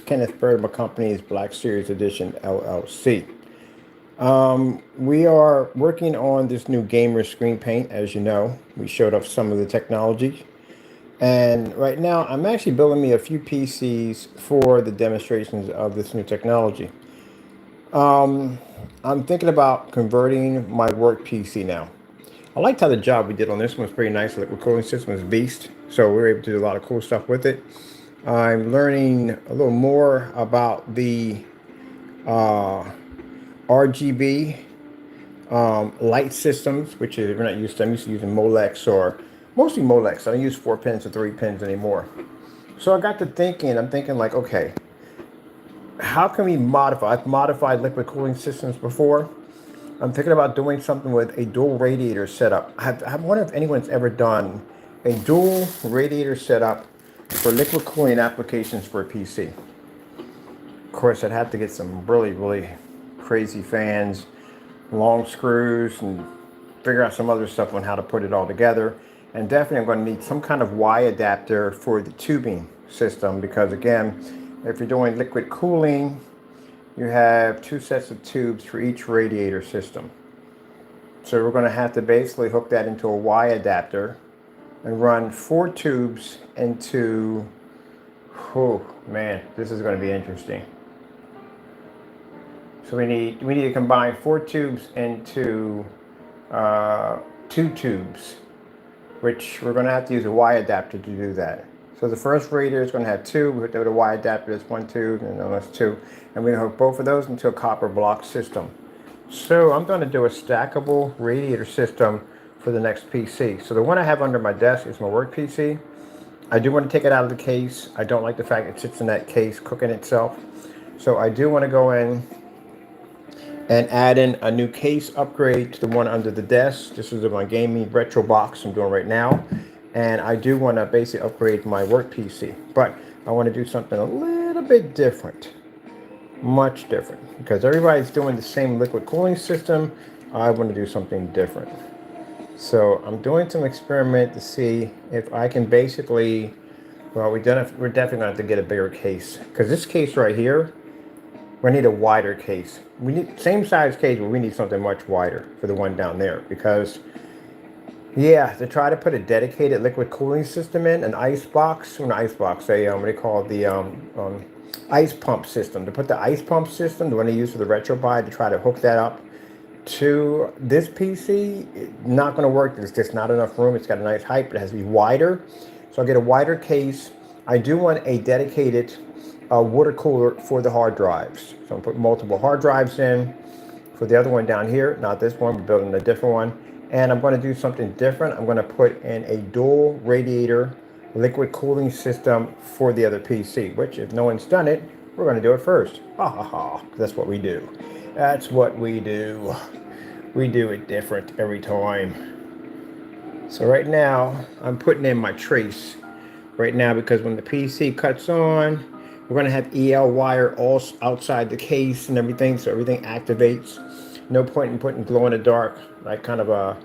Kenneth Bird. My company is Black Series Edition LLC. We are working on this new gamer screen paint. As you know, we showed off some of the technology. And right now, I'm actually building me a few PCs for the demonstrations of this new technology. I'm thinking about converting my work PC now. I liked how the job we did on this one was pretty nice. The liquid cooling system was beast, so we were able to do a lot of cool stuff with it. I'm learning a little more about the RGB light systems, which is we're not used to. I'm used to using Molex or mostly Molex. I don't use 4 pins or 3 pins anymore. So I got to thinking. I'm thinking like, okay, how can we modify? I've modified liquid cooling systems before. I'm thinking about doing something with a dual radiator setup. I wonder if anyone's ever done a dual radiator setup for liquid cooling applications for a PC. Of course, I'd have to get some really crazy fans, long screws, and figure out some other stuff on how to put it all together. And definitely I'm going to need some kind of Y adapter for the tubing system, because again, if you're doing liquid cooling, you have 2 sets of tubes for each radiator system. So we're going to have to basically hook that into a Y adapter and run 4 tubes into, oh man, this is going to be interesting. So we need to combine 4 tubes into 2 tubes, which we're going to have to use a Y adapter to do that. So the first radiator is going to have 2. We hook that with a Y adapter. That's 1 tube, and then that's 2. And we're going to hook both of those into a copper block system. So I'm going to do a stackable radiator system for the next PC. So the one I have under my desk is my work PC. I do want to take it out of the case. I don't like the fact it sits in that case cooking itself. So I do want to go in and add in a new case upgrade to the one under the desk. This is my gaming retro box I'm doing right now. And I do want to basically upgrade my work PC, but I want to do something a little bit different, much different, because everybody's doing the same liquid cooling system. I want to do something different. So I'm doing some experiment to see if I can basically, well, we're definitely going to have to get a bigger case, because this case right here, we need a wider case. We need same size case, but we need something much wider for the one down there, because yeah, to try to put a dedicated liquid cooling system in, an ice box, what they call it, the ice pump system. To put the ice pump system, the one they use for the retro buy, to try to hook that up to this PC, not going to work. There's just not enough room. It's got a nice height, but it has to be wider. So I'll get a wider case. I do want a dedicated water cooler for the hard drives. So I'm putting multiple hard drives in for the other one down here. Not this one, we're building a different one. And I'm going to do something different. I'm going to put in a dual radiator liquid cooling system for the other PC, which if no one's done it, we're going to do it first. Ha ha ha. That's what we do. That's what we do. We do it different every time. So right now, I'm putting in my trace right now, because when the PC cuts on, we're going to have EL wire all outside the case and everything, so everything activates. No point in putting glow in the dark, like kind of a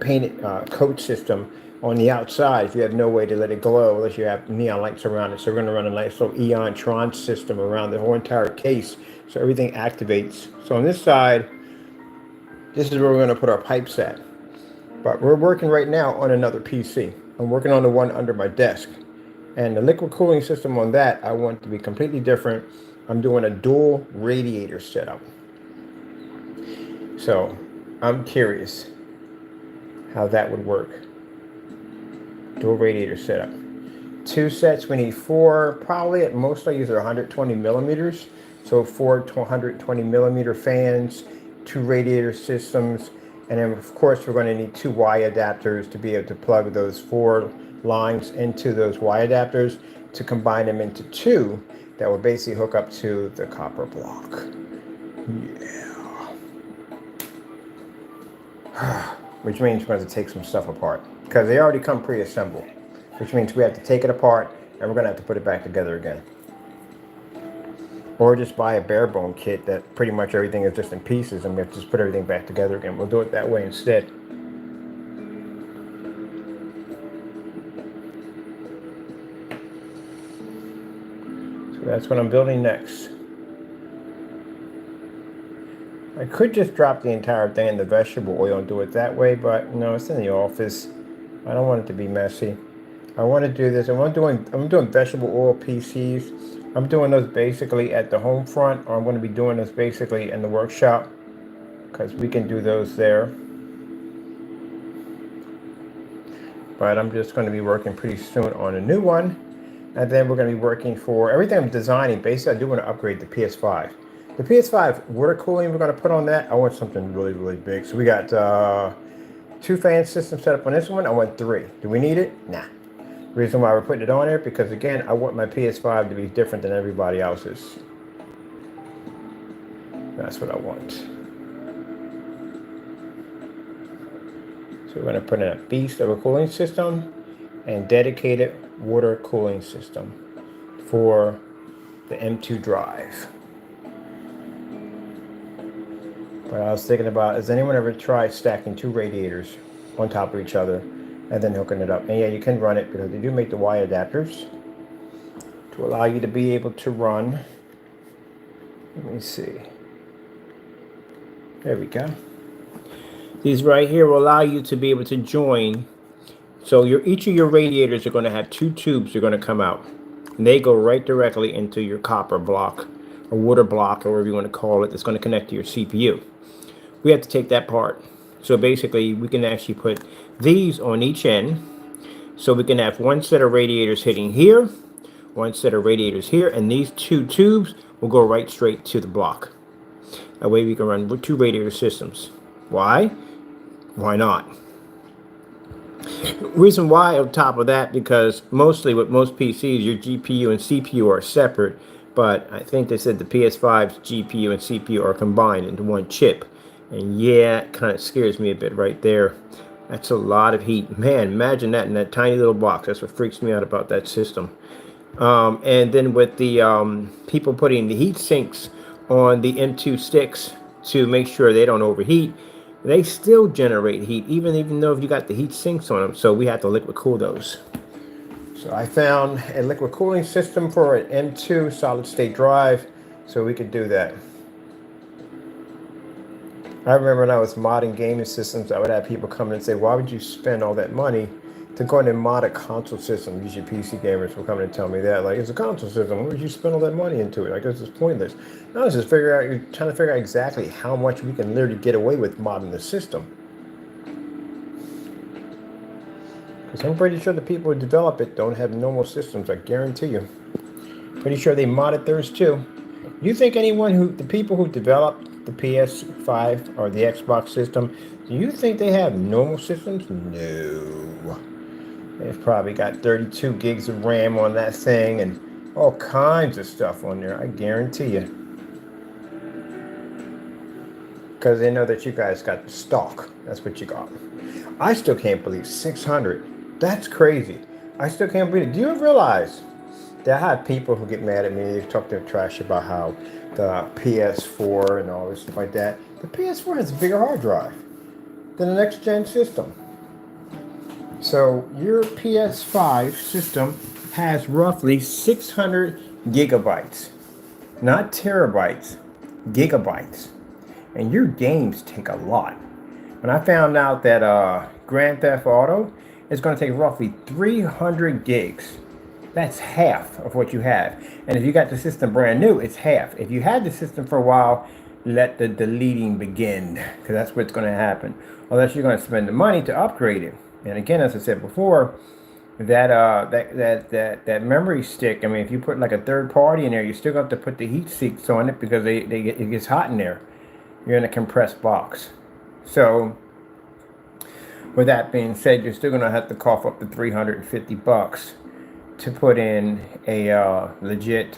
painted coat system on the outside if you have no way to let it glow unless you have neon lights around it. So we're going to run a nice little Eon Tron system around the whole entire case, so everything activates. So on this side, this is where we're going to put our pipes at. But we're working right now on another PC. I'm working on the one under my desk. And the liquid cooling system on that, I want to be completely different. I'm doing a dual radiator setup. So I'm curious how that would work. Dual radiator setup. 2 sets, we need 4, probably at most I use 120 millimeters. So 4 to 120 millimeter fans, 2 radiator systems, and then of course we're going to need 2 Y adapters to be able to plug those 4 lines into those Y adapters to combine them into 2 that will basically hook up to the copper block. Yeah. Which means we're going to take some stuff apart, because they already come pre-assembled, which means we have to take it apart and we're going to have to put it back together again. Or just buy a bare bone kit that pretty much everything is just in pieces and we have to just put everything back together again. We'll do it that way instead. So That's what I'm building next. I could just drop the entire thing in the vegetable oil and do it that way, but no, it's in the office. I don't want it to be messy. I want to do this. I'm doing vegetable oil PCs. I'm doing those basically at the home front, or I'm going to be doing those basically in the workshop, because we can do those there. But I'm just going to be working pretty soon on a new one. And then we're going to be working for everything I'm designing. Basically, I do want to upgrade the PS5. The PS5 water cooling we're going to put on that, I want something really, really big. So we got 2 fan systems set up on this one. I want 3. Do we need it? Nah. The reason why we're putting it on there, because again, I want my PS5 to be different than everybody else's. That's what I want. So we're going to put in a beast of a cooling system and dedicated water cooling system for the M2 drive. But I was thinking about, has anyone ever tried stacking 2 radiators on top of each other and then hooking it up? And yeah, you can run it because they do make the wire adapters to allow you to be able to run. Let me see. There we go. These right here will allow you to be able to join. So each of your radiators are going to have 2 tubes that are going to come out. And they go right directly into your copper block or water block or whatever you want to call it. That's going to connect to your CPU. We have to take that part. So basically we can actually put these on each end. So we can have 1 set of radiators hitting here, 1 set of radiators here, and these 2 tubes will go right straight to the block. That way we can run 2 radiator systems. Why? Why not? Reason why on top of that, because mostly with most PCs, your GPU and CPU are separate, but I think they said the PS5's GPU and CPU are combined into 1 chip. And yeah, it kind of scares me a bit right there. That's a lot of heat. Man, imagine that in that tiny little box. That's what freaks me out about that system. And then with the people putting the heat sinks on the M2 sticks to make sure they don't overheat, they still generate heat, even though if you got the heat sinks on them. So we have to liquid cool those. So I found a liquid cooling system for an M2 solid state drive, so we could do that. I remember when I was modding gaming systems, I would have people come in and say, why would you spend all that money to go in and mod a console system? Usually PC gamers will come in and tell me that. Like, it's a console system. Why would you spend all that money into it? Like, this is pointless. No, I was just trying to figure out exactly how much we can literally get away with modding the system. Because I'm pretty sure the people who develop it don't have normal systems, I guarantee you. Pretty sure they modded theirs too. You think the people who developed the PS5 or the Xbox system, do you think they have normal systems? No. They've probably got 32 gigs of RAM on that thing and all kinds of stuff on there, I guarantee you. Because they know that you guys got the stock. That's what you got. I still can't believe 600. That's crazy. I still can't believe it. Do you realize that I have people who get mad at me, they talk their trash about how the PS4 and all this stuff like that. The PS4 has a bigger hard drive than the next gen system. So your PS5 system has roughly 600 gigabytes, not terabytes, gigabytes. And your games take a lot. When I found out that Grand Theft Auto is going to take roughly 300 gigs, that's half of what you have. And if you got the system brand new, it's half. If you had the system for a while, let the deleting begin, because that's what's going to happen. Unless you're going to spend the money to upgrade it. And again, as I said before, that memory stick, I mean, if you put like a third party in there, you still have to put the heat sinks on it because it gets hot in there. You're in a compressed box. So with that being said, you're still going to have to cough up to $350 to put in a legit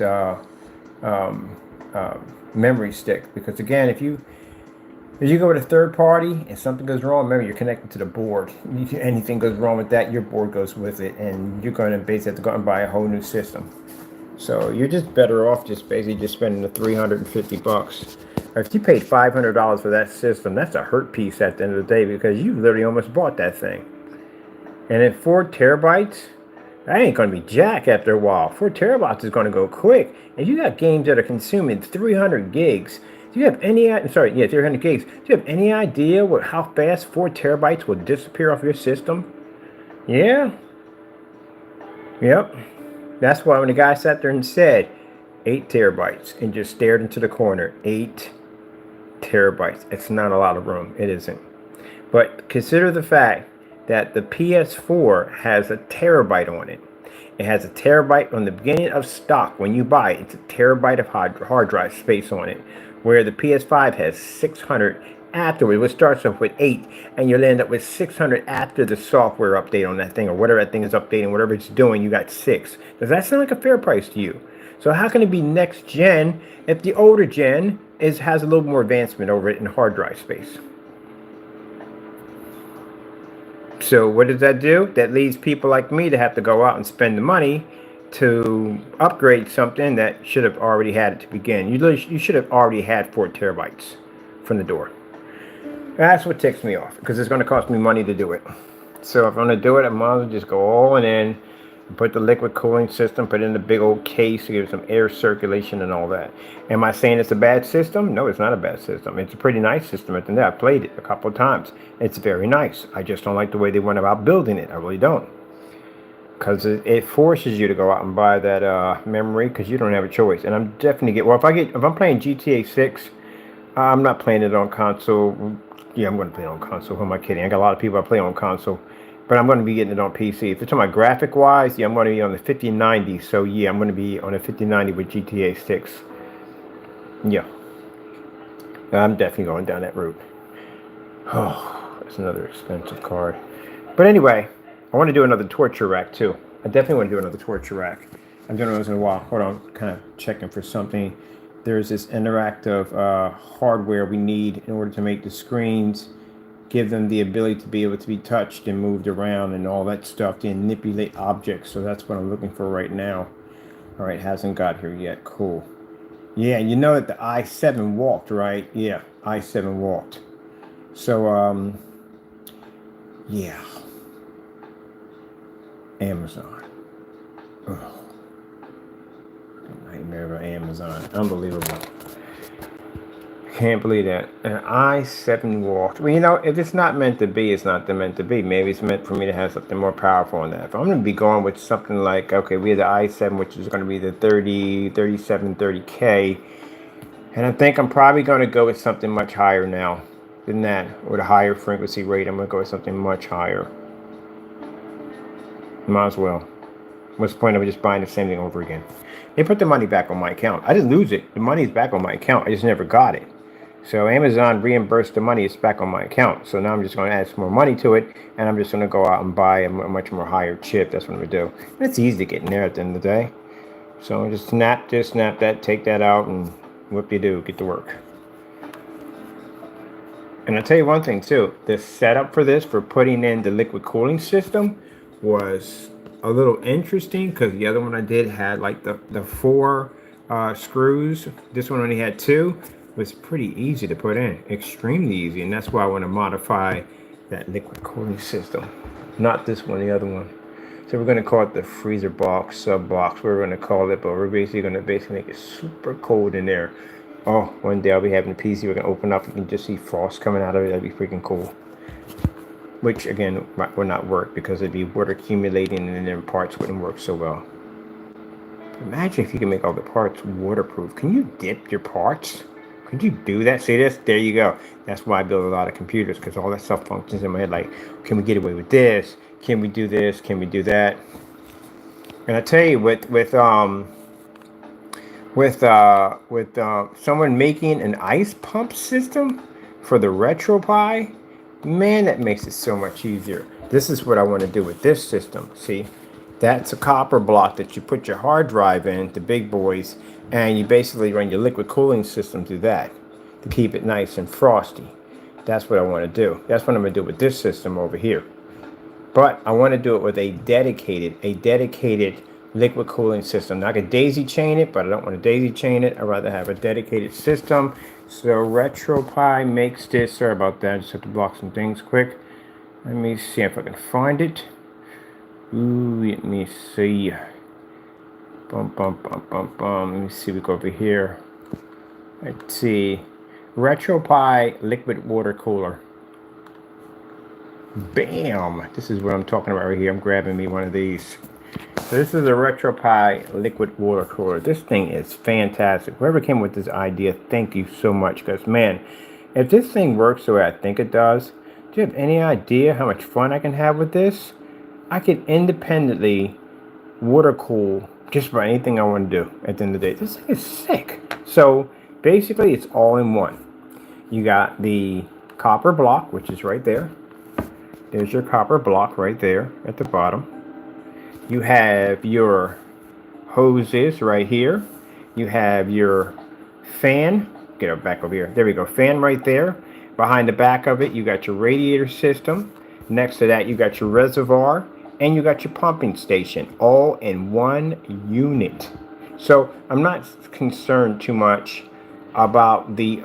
memory stick. Because again, if you go with a third party and something goes wrong, remember you're connected to the board. Anything goes wrong with that, your board goes with it, and you're going to basically have to go out and buy a whole new system. So you're just better off just spending the $350. Or if you paid $500 for that system, that's a hurt piece at the end of the day, because you literally almost bought that thing. And at 4 terabytes, That ain't going to be jack after a while. 4 terabytes is going to go quick. If you got games that are consuming 300 gigs, do you have any, 300 gigs. Do you have any idea how fast 4 terabytes will disappear off your system? Yeah. Yep. That's why when the guy sat there and said 8 terabytes and just stared into the corner, 8 terabytes. It's not a lot of room. It isn't. But consider the fact that the PS4 has a terabyte on it. It has a terabyte on the beginning of stock. When you buy it, it's a terabyte of hard drive space on it. Where the PS5 has 600 afterwards. It starts off with 8, and you'll end up with 600 after the software update on that thing, or whatever that thing is updating, whatever it's doing, you got 6. Does that sound like a fair price to you? So how can it be next gen if the older gen has a little more advancement over it in hard drive space? So what does that do? That leaves people like me to have to go out and spend the money to upgrade something that should have already had it to begin. You should have already had 4 terabytes from the door. That's what ticks me off, because it's going to cost me money to do it. So if I'm going to do it, I might as well just go all in and put the liquid cooling system, put it in the big old case to give it some air circulation and all that. Am I saying it's a bad system? No, it's not a bad system. It's a pretty nice system at the end. I've played it a couple of times. It's very nice. I just don't like the way they went about building it. I really don't. Because it forces you to go out and buy that memory, because you don't have a choice. And I'm definitely if I'm playing GTA 6, I'm not playing it on console. Yeah, I'm going to play it on console. Who am I kidding? I got a lot of people that play on console. But I'm going to be getting it on PC. If it's on my graphic-wise, yeah, I'm going to be on the 5090. So, yeah, I'm going to be on a 5090 with GTA 6. Yeah. I'm definitely going down that route. Oh, that's another expensive card. But anyway, I want to do another torture rack, too. I definitely want to do another torture rack. I'm doing those in a while. Hold on, kind of checking for something. There's this interactive hardware we need in order to make the screens, give them the ability to be able to be touched and moved around and all that stuff, to manipulate objects. So that's what I'm looking for right now. All right, hasn't got here yet. Cool. Yeah, you know that the i7 walked, right? Yeah, i7 walked. So, yeah. Amazon. Oh. Nightmare about Amazon. Unbelievable. Can't believe that. An i7 walked. Well, you know, if it's not meant to be, it's not meant to be. Maybe it's meant for me to have something more powerful on that. If I'm going to be going with something like, okay, we have the i7, which is going to be the 30K. And I think I'm probably going to go with something much higher now than that. With a higher frequency rate, I'm going to go with something much higher. Might as well. What's the point of just buying the same thing over again? They put the money back on my account. I didn't lose it. The money's back on my account. I just never got it. So Amazon reimbursed the money. It's back on my account. So now I'm just going to add some more money to it, and I'm just going to go out and buy a much more higher chip. That's what I'm going to do. And it's easy to get in there at the end of the day. So just snap that, take that out, and whoop-de-doo, get to work. And I'll tell you one thing too. The setup for this, for putting in the liquid cooling system, was a little interesting, because the other one I did had like the 4 screws. This one only had 2. It was pretty easy to put in, extremely easy, and that's why I want to modify that liquid cooling system. Not this one, the other one. So we're going to call it the freezer box, sub box. We're going to call it, but we're basically going to make it super cold in there. Oh, one day I'll be having a PC. We're going to open up, you can just see frost coming out of it. That'd be freaking cool. Which again would not work, because it'd be water accumulating and then parts wouldn't work so well. Imagine if you can make all the parts waterproof. Can you dip your parts? Could you do that? See this? There you go. That's why I build a lot of computers, because all that stuff functions in my head. Like, can we get away with this? Can we do this? Can we do that? And I tell you, with someone making an ice pump system for the RetroPie, man, that makes it so much easier. This is what I want to do with this system. See, that's a copper block that you put your hard drive in, the big boys, and you basically run your liquid cooling system through that to keep it nice and frosty. That's what I want to do. That's what I'm going to do with this system over here. But I want to do it with a dedicated liquid cooling system. Now I can daisy chain it, but I don't want to daisy chain it. I'd rather have a dedicated system. So RetroPie makes this. Sorry about that. I just have to block some things quick. Let me see if I can find it. Ooh, let me see. Bum, bum, bum, bum, bum. Let me see, we go over here. Let's see. RetroPie liquid water cooler. Bam! This is what I'm talking about right here. I'm grabbing me one of these. So this is a RetroPie liquid water cooler. This thing is fantastic. Whoever came with this idea, thank you so much. Because, man, if this thing works the way I think it does, do you have any idea how much fun I can have with this? I can independently water cool just about anything I want to do at the end of the day. This thing is sick. So basically it's all in one. You got the copper block, which is right there. There's your copper block right there at the bottom. You have your hoses right here. You have your fan. Get it back over here. There we go. Fan right there. Behind the back of it, you got your radiator system. Next to that, you got your reservoir. And you got your pumping station, all in one unit. So I'm not concerned too much about the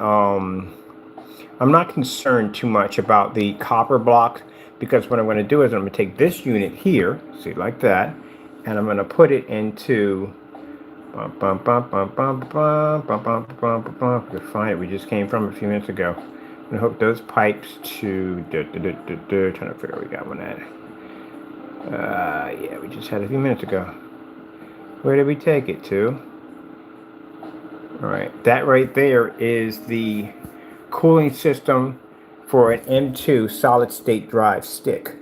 copper block, because what I'm going to do is I'm going to take this unit here, see, like that, and I'm going to put it into bum, bum, bum, bum, bum, bum, bum, bum, bum, bum, bum. We find it. We just came from a few minutes ago. I'm going to hook those pipes to trying to figure out we got one at. Yeah, we just had a few minutes ago. Where did we take it to? All right, that right there is the cooling system for an M2 solid state drive stick.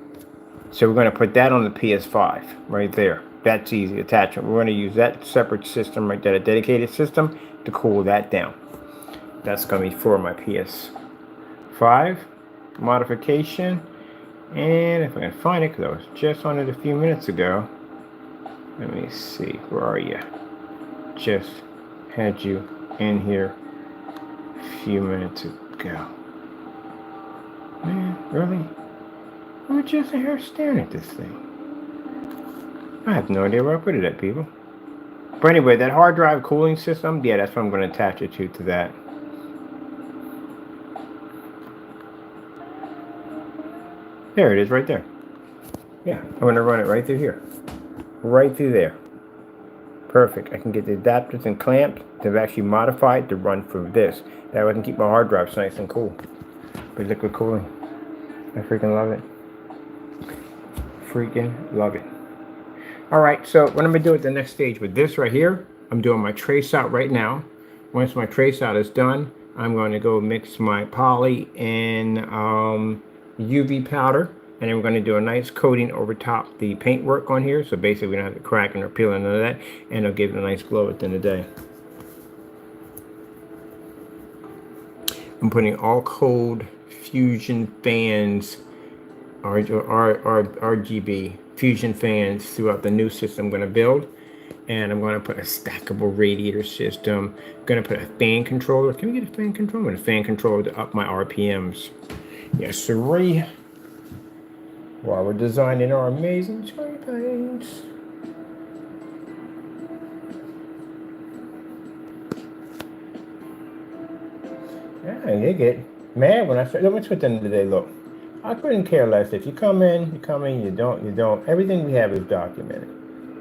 So we're going to put that on the PS5 right there. That's easy attachment. We're going to use that separate system right there, a dedicated system, to cool that down. That's going to be for my PS5 modification. And if I can find it, because I was just on it a few minutes ago. Let me see, where are you? Just had you in here a few minutes ago. Man, really? I'm just here staring at this thing. I have no idea where I put it at, people. But anyway, that hard drive cooling system, yeah, that's what I'm going to attach it to that. There it is, right there. Yeah, I'm going to run it right through here. Right through there. Perfect. I can get the adapters and clamped to actually modify it to run through this. That way I can keep my hard drives nice and cool. With liquid cooling. I freaking love it. Freaking love it. Alright, so what I'm going to do at the next stage with this right here, I'm doing my trace out right now. Once my trace out is done, I'm going to go mix my poly and UV powder, and then we're going to do a nice coating over top the paint work on here, so basically we don't have to crack or peel none of that, and it'll give it a nice glow at the end of the day. I'm putting all cold fusion fans, RGB fusion fans throughout the new system I'm going to build. And I'm going to put a stackable radiator system. I'm going to put a fan controller. Can we get a fan controller? A fan controller to up my RPMs. Yes, sirree. While we're designing our amazing spray paints. Yeah, you get mad when I say, look, what's at the end of the day, look. I couldn't care less. If you come in, you come in, you don't. Everything we have is documented.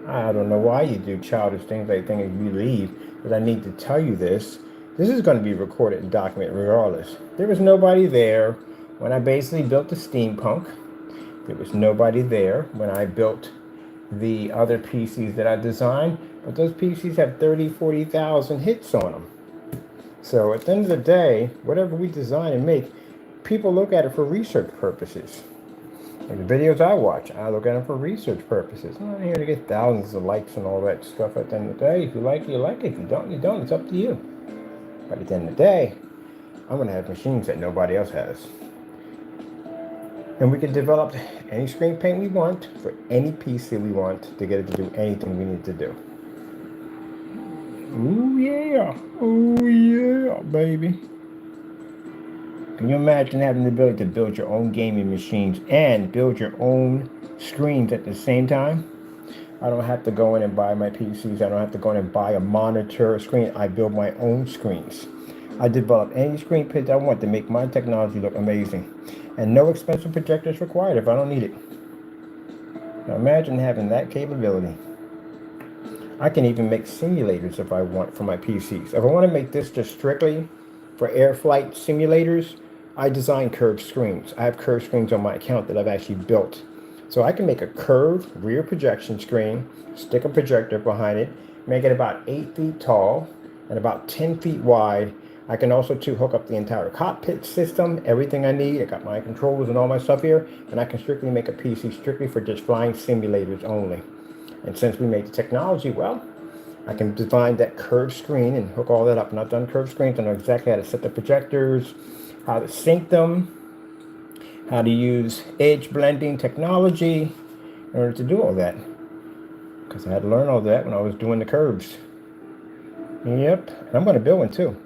I don't know why you do childish things like thinking you leave, but I need to tell you this. This is going to be recorded and documented regardless. There was nobody there when I basically built the steampunk. There was nobody there when I built the other PCs that I designed, but those PCs have 30, 40,000 hits on them. So at the end of the day, whatever we design and make, people look at it for research purposes. Like the videos I watch, I look at them for research purposes. I'm not here to get thousands of likes and all that stuff at the end of the day. If you like it, you like it. If you don't, you don't. It's up to you. But at the end of the day, I'm going to have machines that nobody else has. And we can develop any screen paint we want for any PC we want to get it to do anything we need to do. Ooh, yeah. Oh, yeah, baby. Can you imagine having the ability to build your own gaming machines and build your own screens at the same time? I don't have to go in and buy my PCs. I don't have to go in and buy a monitor or screen. I build my own screens. I develop any screen print I want to make my technology look amazing. And no expensive projectors required if I don't need it. Now imagine having that capability. I can even make simulators if I want for my PCs. If I want to make this just strictly for air flight simulators, I design curved screens. I have curved screens on my account that I've actually built. So I can make a curved rear projection screen, stick a projector behind it, make it about 8 feet tall and about 10 feet wide. I can also hook up the entire cockpit system, everything I need. I got my controllers and all my stuff here, and I can strictly make a PC strictly for just flying simulators only. And since we made the technology well, I can design that curved screen and hook all that up. And I've done curved screens. I know exactly how to set the projectors, how to sync them, how to use edge blending technology in order to do all that. Because I had to learn all that when I was doing the curves. Yep, and I'm going to build one too.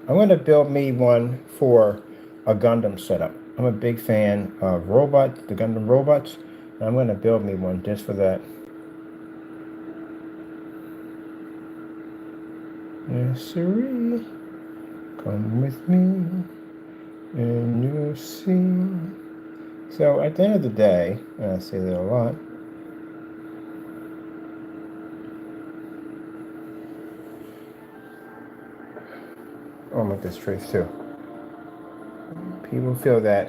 I'm going to build me one for a Gundam setup. I'm a big fan of robots, the Gundam robots. And I'm going to build me one just for that. Yes, sirree. Come with me, and you'll see. So at the end of the day, and I say that a lot, I'll make this trace too. People feel that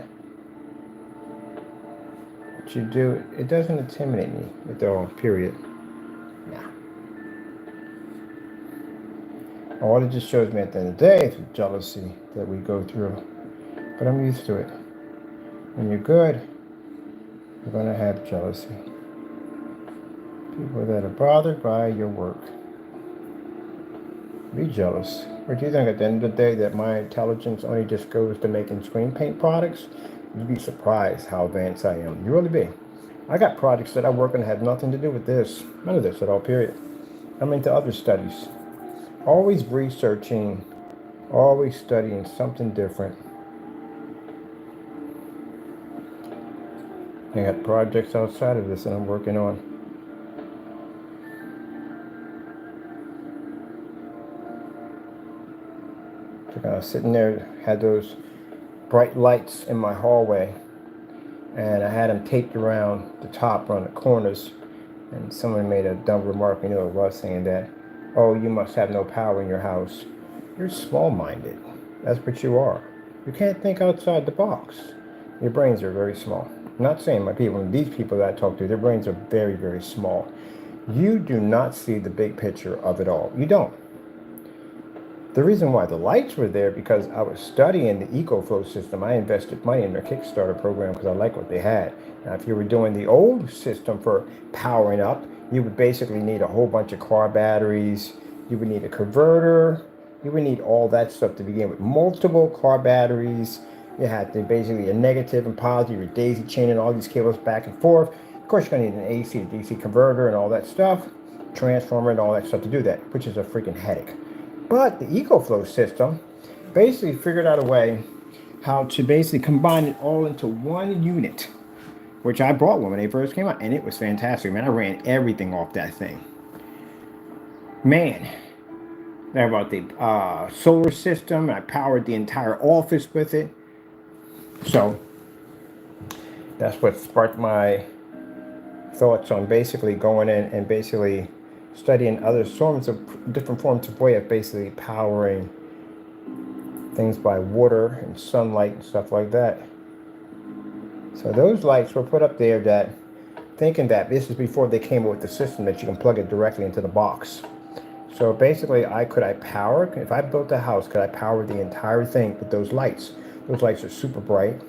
what you do, it doesn't intimidate me at all, period. Nah. All it just shows me at the end of the day is the jealousy that we go through. But I'm used to it. When you're good, you're going to have jealousy. People that are bothered by your work. Be jealous. Or do you think at the end of the day that my intelligence only just goes to making screen paint products? You'd be surprised how advanced I am. You really be. I got projects that I work on that have nothing to do with this. None of this at all, period. I'm into other studies. Always researching, always studying something different. I got projects outside of this that I'm working on. So I was sitting there, had those bright lights in my hallway, and I had them taped around the top, around the corners, and someone made a dumb remark, you know, it was saying that, oh, you must have no power in your house. You're small-minded. That's what you are. You can't think outside the box. Your brains are very small. I'm not saying my people, these people that I talk to, their brains are very, very small. You do not see the big picture of it all. You don't. The reason why the lights were there, because I was studying the EcoFlow system. I invested money in their Kickstarter program because I like what they had. Now, if you were doing the old system for powering up, you would basically need a whole bunch of car batteries. You would need a converter. You would need all that stuff to begin with. Multiple car batteries. You had to basically a negative and positive. You're daisy chaining all these cables back and forth. Of course, you're going to need an AC to DC converter and all that stuff. Transformer and all that stuff to do that, which is a freaking headache. But the EcoFlow system basically figured out a way how to basically combine it all into one unit, which I bought one when they first came out, and it was fantastic. Man, I ran everything off that thing. Man, that about the solar system. I powered the entire office with it. So that's what sparked my thoughts on basically going in and basically studying other different forms of way of basically powering things by water and sunlight and stuff like that. So those lights were put up there that, thinking that this is before they came up with the system that you can plug it directly into the box. So basically, could I power, if I built a house, could I power the entire thing with those lights? Those lights are super bright.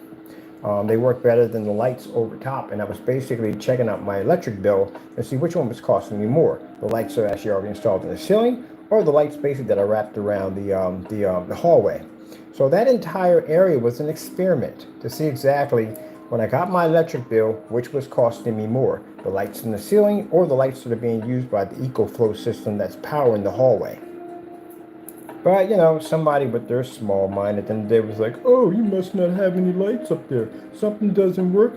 They work better than the lights over top, and I was basically checking out my electric bill to see which one was costing me more. The lights are actually already installed in the ceiling, or the lights basically that are wrapped around the hallway. So that entire area was an experiment to see exactly, when I got my electric bill, which was costing me more, the lights in the ceiling or the lights that are being used by the EcoFlow system that's powering the hallway. But, you know, somebody with their small mind at the end of the day was like, oh, you must not have any lights up there. Something doesn't work.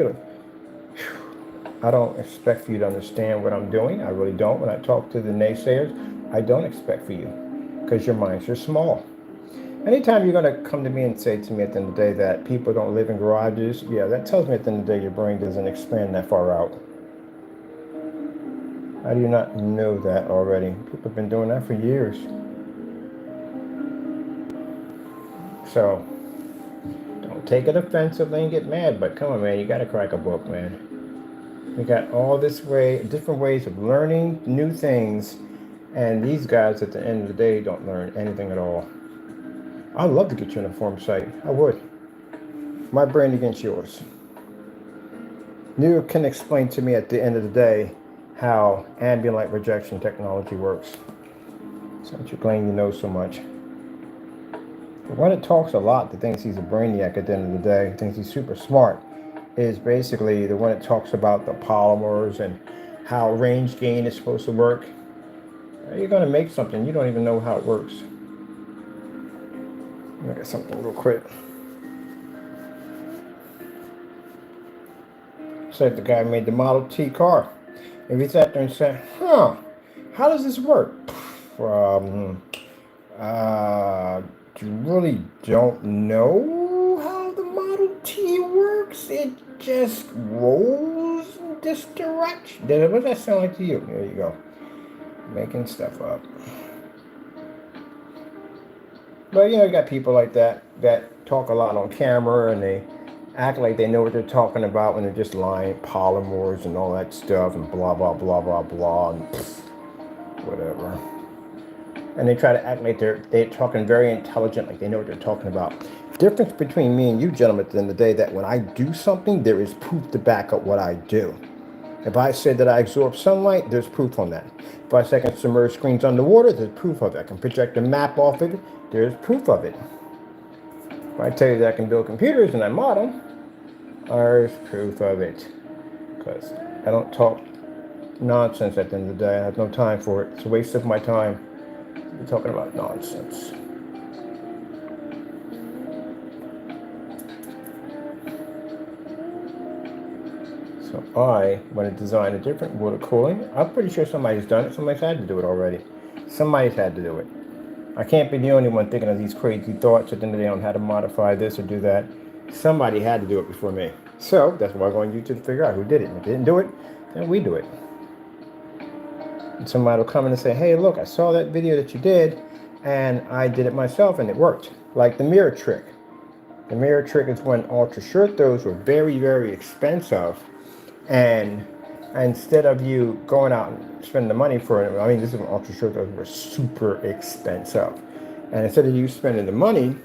I don't expect for you to understand what I'm doing. I really don't. When I talk to the naysayers, I don't expect for you, because your minds are small. Anytime you're going to come to me and say to me at the end of the day that people don't live in garages, yeah, that tells me at the end of the day your brain doesn't expand that far out. How do you not know that already? People have been doing that for years. So, don't take it offensively and get mad, but come on, man, you gotta crack a book, man. We got all this way, different ways of learning new things, and these guys at the end of the day don't learn anything at all. I'd love to get you an informed site. I would. My brain against yours. You can explain to me at the end of the day how ambient light projection technology works. Since you claim you know so much. The one that talks a lot, that thinks he's a brainiac at the end of the day, thinks he's super smart, is basically the one that talks about the polymers and how range gain is supposed to work. You're going to make something, you don't even know how it works. Look at something real quick. Said the guy made the Model T car. If he sat there and said, how does this work? You really don't know how the Model T works? It just rolls in this direction. What does that sound like to you? There you go. Making stuff up. But you got people like that talk a lot on camera and they act like they know what they're talking about when they're just lying, polymers and all that stuff and blah, blah, blah, blah, blah, and whatever. And they try to act like they're talking very intelligent, like they know what they're talking about. Difference between me and you gentlemen at the end of the day, that when I do something, there is proof to back up what I do. If I said that I absorb sunlight, there's proof on that. If I say I can submerge screens underwater, there's proof of it. I can project a map off it, there's proof of it. If I tell you that I can build computers and I model, there's proof of it. Because I don't talk nonsense at the end of the day. I have no time for it. It's a waste of my time. You're talking about nonsense. So I want to design a different water cooling. I'm pretty sure somebody's done it. Somebody's had to do it already. Somebody's had to do it. I can't be the only one thinking of these crazy thoughts at the end of the day on how to modify this or do that. Somebody had to do it before me. So that's why I'm going to YouTube to figure out who did it. And if they didn't do it, then we do it. And somebody will come in and say, hey, look, I saw that video that you did, and I did it myself, and it worked. Like the mirror trick. The mirror trick is when ultra short throws were very, very expensive. And instead of you going out and spending the money for it, I mean, this is when ultra short throws were super expensive. And instead of you spending the money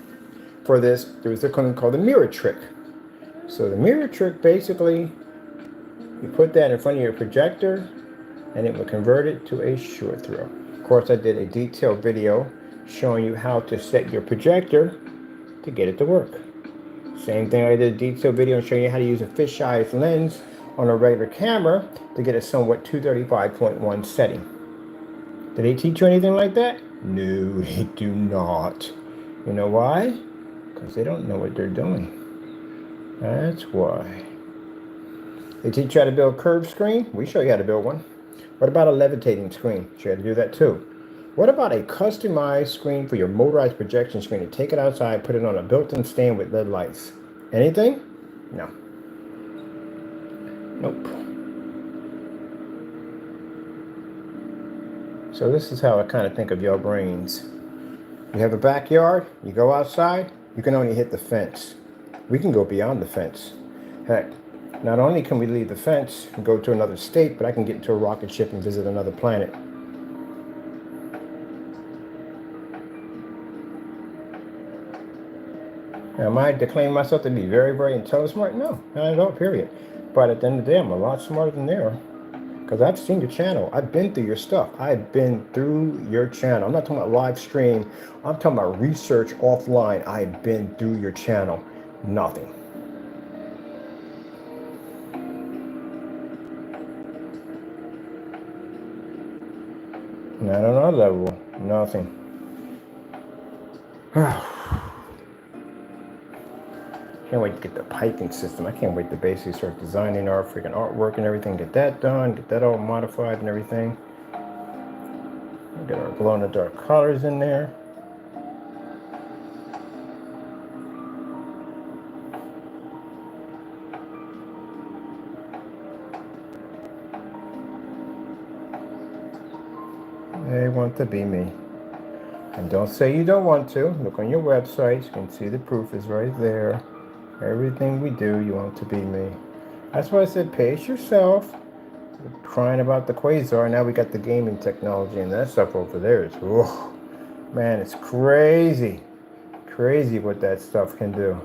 for this, there was something called the mirror trick. So the mirror trick, basically, you put that in front of your projector, and it will convert it to a short throw. Of course, I did a detailed video showing you how to set your projector to get it to work. Same thing, I did a detailed video showing you how to use a fisheye lens on a regular camera to get a somewhat 235.1 setting. Did they teach you anything like that? No, they do not. You know why? Because they don't know what they're doing. That's why. They teach you how to build a curved screen? We show you how to build one. What about a levitating screen? Show you how to do that too. What about a customized screen for your motorized projection screen? And take it outside, put it on a built-in stand with LED lights. Anything? No. Nope. So this is how I kind of think of your brains. You have a backyard, you go outside, you can only hit the fence. We can go beyond the fence. Heck, not only can we leave the fence and go to another state, but I can get into a rocket ship and visit another planet. Now, am I declaring myself to be very, very intelligent smart? No, not at all, period. But at the end of the day, I'm a lot smarter than they are. Because I've seen your channel. I've been through your stuff. I've been through your channel. I'm not talking about live stream. I'm talking about research offline. I've been through your channel. Nothing. Not on our level. Nothing. Can't wait to get the piping system. I can't wait to basically start designing our freaking artwork and everything. Get that done. Get that all modified and everything. Get our glow-in-the-dark colors in there. They want to be me. And don't say you don't want to. Look on your website. You can see the proof is right there. Everything we do, you want to be me. That's why I said pace yourself. We're crying about the quasar. Now we got the gaming technology, and that stuff over there is, oh, man, it's crazy. Crazy what that stuff can do.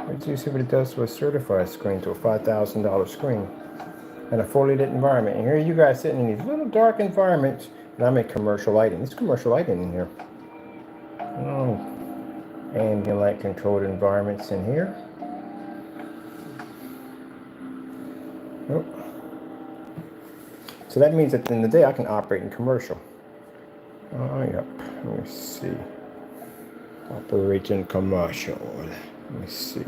Wait till you see what it does to a certified screen, to a $5,000 screen. In a fully lit environment. And here you guys sitting in these little dark environments, and I'm in commercial lighting. There's commercial lighting in here. Oh, ambient light controlled environments in here. Oh. So that means at the end of the day, I can operate in commercial. Oh, yep. Let me see. Operate in commercial. Let me see.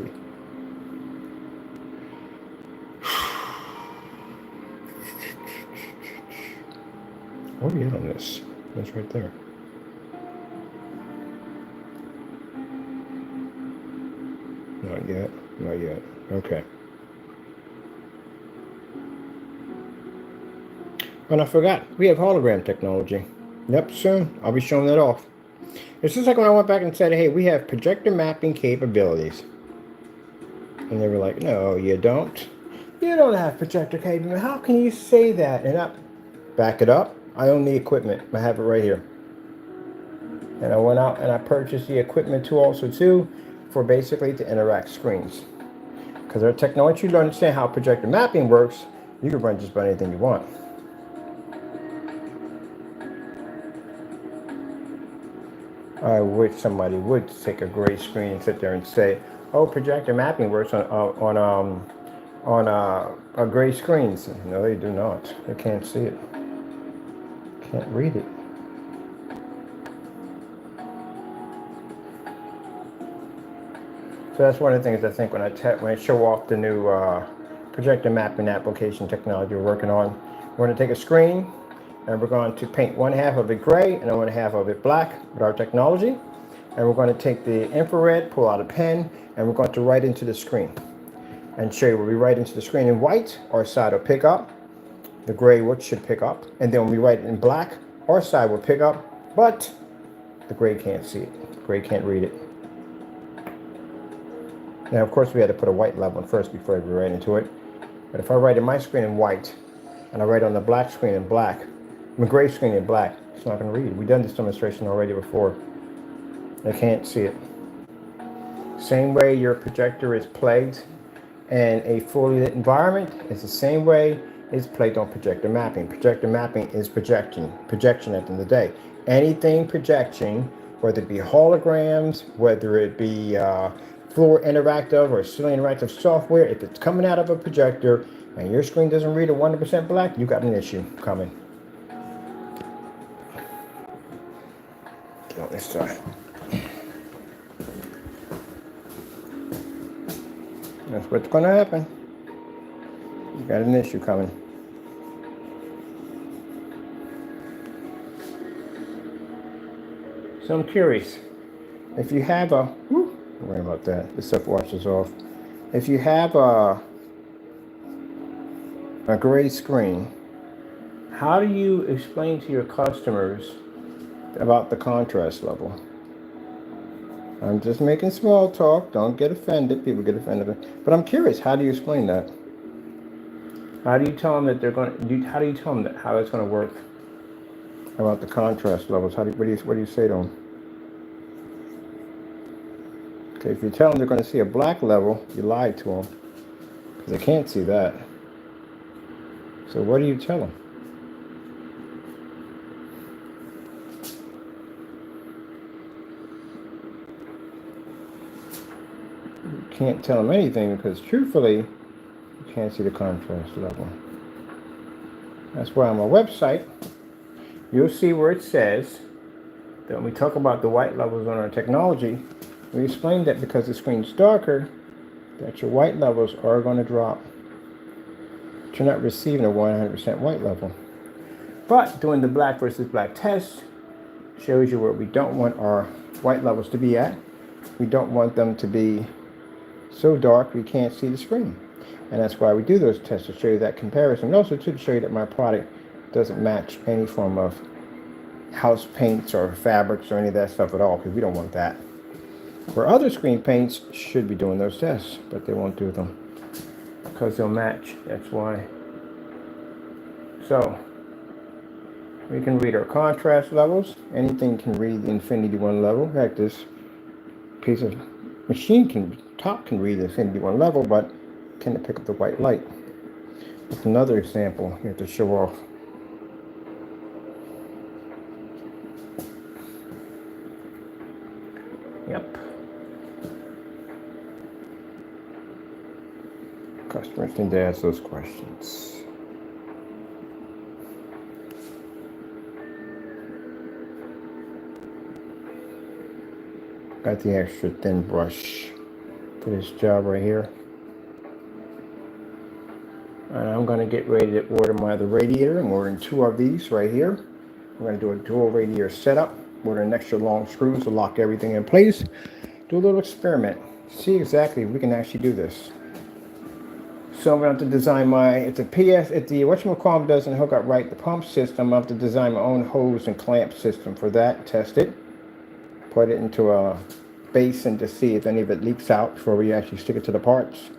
Where are we at on this? That's right there. Not yet. Not yet. Okay. And I forgot. We have hologram technology. Yep, soon. I'll be showing that off. It's just like when I went back and said, hey, we have projector mapping capabilities. And they were like, no, you don't. You don't have projector capability. How can you say that? And I back it up. I own the equipment. I have it right here. And I went out and I purchased the equipment too also too for basically to interact screens. Because our technology, you understand how projector mapping works, you can run just about anything you want. I wish somebody would take a gray screen and sit there and say, oh, projector mapping works on gray screens. No, they do not. They can't see it. Can't read it. So that's one of the things I think when I show off the new projector mapping application technology we're working on. We're going to take a screen and we're going to paint one half of it gray and one half of it black with our technology. And we're going to take the infrared, pull out a pen, and we're going to write into the screen. And show you where we write into the screen in white, our side will pick up. The gray which should pick up, and then when we write it in black, our side will pick up, but the gray can't see it. The gray can't read it. Now, of course, we had to put a white level in first before we write into it. But if I write in my screen in white, and I write on the black screen in black, the gray screen in black, it's not going to read. We've done this demonstration already before. They can't see it. Same way your projector is plagued in a fully lit environment, it's the same way it's plagued on projector mapping. Projector mapping is projection at the end of the day. Anything projection, whether it be holograms, whether it be floor interactive or ceiling interactive software, if it's coming out of a projector and your screen doesn't read a 100% black, you got an issue coming. Get on this side. That's what's going to happen. You got an issue coming. So I'm curious, if you have a, don't worry about that, this stuff washes off. If you have a gray screen, how do you explain to your customers about the contrast level? I'm just making small talk. Don't get offended. People get offended. But I'm curious, how do you explain that? How do you tell them that they're going to, how do you tell them that how it's going to work about the contrast levels? What do you say to them? Okay, if you tell them they're going to see a black level, you lied to them because they can't see that. So what do you tell them? You can't tell them anything because truthfully, you can't see the contrast level. That's why on my website, you'll see where it says that when we talk about the white levels on our technology, we explain that because the screen's darker, that your white levels are going to drop. You're not receiving a 100% white level. But doing the black versus black test shows you where we don't want our white levels to be at. We don't want them to be so dark we can't see the screen. And that's why we do those tests, to show you that comparison. And also to show you that my product doesn't match any form of house paints or fabrics or any of that stuff at all, because we don't want that. Where other screen paints should be doing those tests, but they won't do them because they'll match. That's why. So we can read our contrast levels. Anything can read the Infinity 1 level. In fact, this piece of machine can read the Infinity 1 level, but can it pick up the white light? That's another example here to show off. Yep. Customers tend to ask those questions. Got the extra thin brush for this job right here. I'm going to get ready to order my other radiator. I'm ordering 2 of these right here. I'm going to do a dual radiator setup. Order an extra long screws to lock everything in place. Do a little experiment. See exactly if we can actually do this. So I'm going to have to design if the whatchamacallit doesn't hook up right, the pump system, I'll have to design my own hose and clamp system for that, test it, put it into a basin to see if any of it leaks out before we actually stick it to the parts.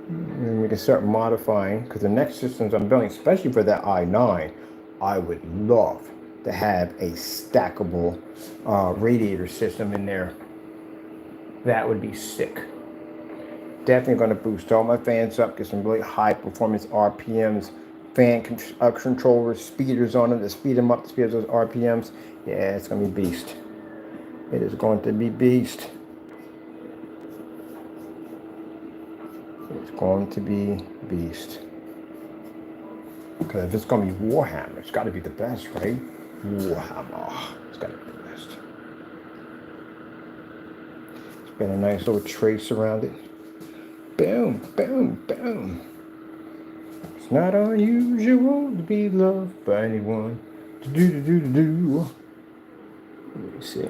And we can start modifying, because the next systems I'm building, especially for that i9, I would love to have a stackable radiator system in there. That would be sick. Definitely going to boost all my fans up, get some really high performance RPMs, fan controllers, speeders on them to speed them up, to speed up those RPMs. Yeah, it's going to be beast. It is going to be beast. It's going to be beast. Because if it's going to be Warhammer, it's got to be the best, right? Warhammer. It's got to be the best. It's got a nice little trace around it. Boom, boom, boom. It's not unusual to be loved by anyone. Do. Let me see.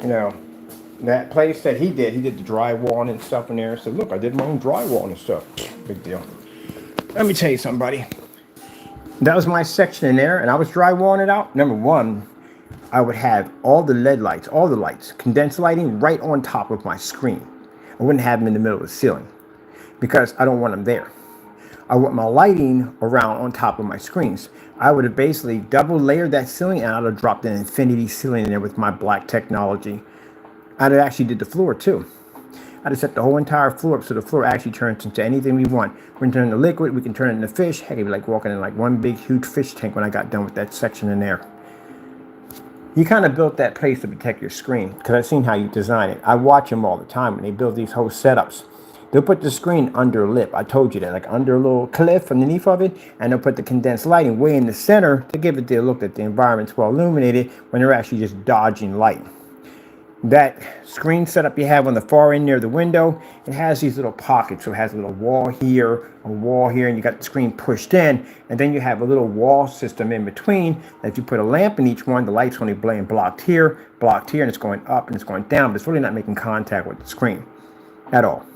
You know, that place that he did the drywall and stuff in there. So look, I did my own drywall and stuff. Big deal. Let me tell you something, buddy. That was my section in there, and I was drywalling it out. Number one, I would have all the LED lights, all the lights, condensed lighting right on top of my screen. I wouldn't have them in the middle of the ceiling because I don't want them there. I want my lighting around on top of my screens. I would have basically double layered that ceiling, and I would have dropped an infinity ceiling in there with my black technology. I'd have actually did the floor too. I'd have set the whole entire floor up so the floor actually turns into anything we want. We can turn it into liquid, we can turn it into fish. Heck, it'd be like walking in like one big huge fish tank when I got done with that section in there. You kind of built that place to protect your screen because I've seen how you design it. I watch them all the time when they build these whole setups. They'll put the screen under a lip. I told you that, like under a little cliff underneath of it, and they'll put the condensed lighting way in the center to give it the look that the environment's well illuminated when they're actually just dodging light. That screen setup you have on the far end near the window, it has these little pockets. So it has a little wall here, and you got the screen pushed in, and then you have a little wall system in between. That if you put a lamp in each one, the light's only being blocked here, and it's going up and it's going down, but it's really not making contact with the screen at all.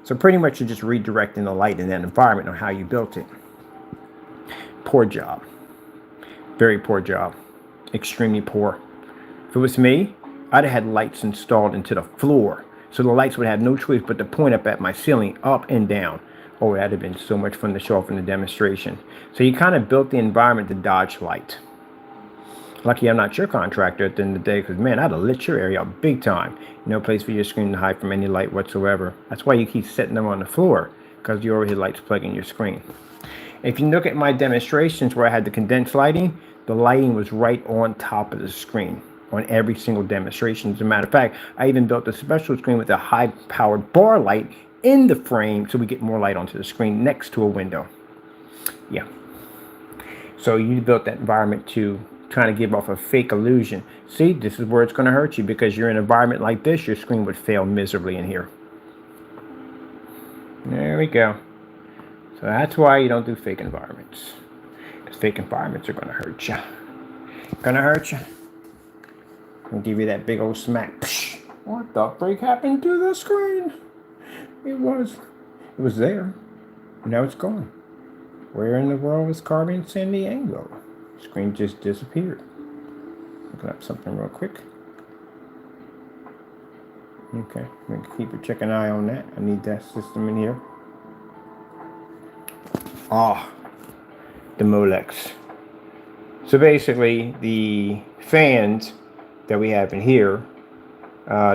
So pretty much you're just redirecting the light in that environment on how you built it. Poor job. Very poor job. Extremely poor. If it was me, I'd have had lights installed into the floor. So the lights would have no choice but to point up at my ceiling, up and down. Oh, that'd have been so much fun to show off in the demonstration. So you kind of built the environment to dodge light. Lucky I'm not your contractor at the end of the day, because man, I'd have lit your area up big time. No place for your screen to hide from any light whatsoever. That's why you keep setting them on the floor, because you already had lights plugging your screen. If you look at my demonstrations where I had the condensed lighting, the lighting was right on top of the screen on every single demonstration. As a matter of fact, I even built a special screen with a high-powered bar light in the frame so we get more light onto the screen next to a window. Yeah. So you built that environment to trying to give off a fake illusion. See, this is where it's going to hurt you, because you're in an environment like this, your screen would fail miserably in here. There we go. So that's why you don't do fake environments. Because fake environments are going to hurt you. Gonna hurt you. I'll give you that big old smack. Psh, what the freak happened to the screen? It was there. Now it's gone. Where in the world was Carmen San Diego? The screen just disappeared. Looking up something real quick. Okay, I'm gonna keep a checking eye on that. I need that system in here. Ah, the Molex. So basically, the fans that we have in here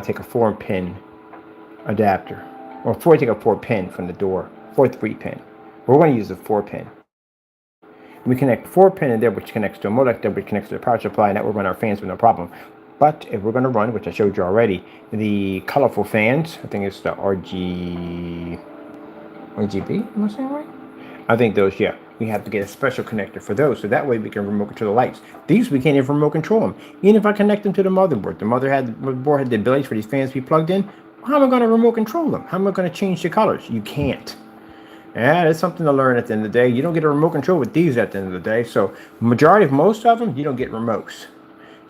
take a 4-pin adapter. Or take a 4-pin from the door, 3-pin. We're going to use a 4-pin. We connect 4-pin in there, which connects to a Molex, which connects to the power supply, and that will run our fans with no problem. But if we're going to run, which I showed you already, the colorful fans, I think it's the RGB, am I saying right? I think those, yeah. We have to get a special connector for those, so that way we can remote control the lights. These we can't even remote control them. Even if I connect them to the motherboard, the motherboard had the ability for these fans to be plugged in. How am I going to remote control them? How am I going to change the colors? You can't. Yeah, that's something to learn at the end of the day. You don't get a remote control with these at the end of the day. So majority of most of them, you don't get remotes.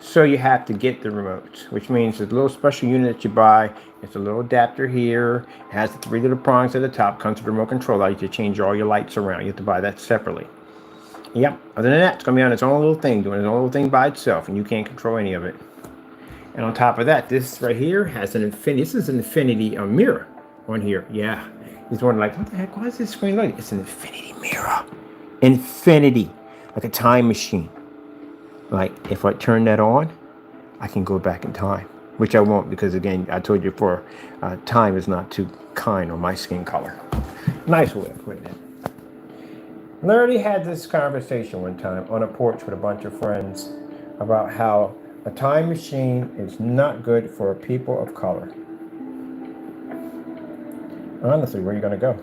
So you have to get the remotes, which means the little special unit that you buy. It's a little adapter here. It has the 3 little prongs at the top. Comes with a remote control. Allows you to change all your lights around. You have to buy that separately. Yep. Other than that, it's going to be on its own little thing, doing its own little thing by itself, and you can't control any of it. And on top of that, this right here has an infinity. This is an infinity mirror on here. Yeah. He's wondering, like, what the heck? Why is this screen lighting? It's an infinity mirror. Infinity. Like a time machine. Like, if I turn that on, I can go back in time. Which I won't, because, again, I told you before, time is not too kind on my skin color. Nice way of putting it. Literally had this conversation one time on a porch with a bunch of friends about how a time machine is not good for people of color. Honestly, where are you going to go?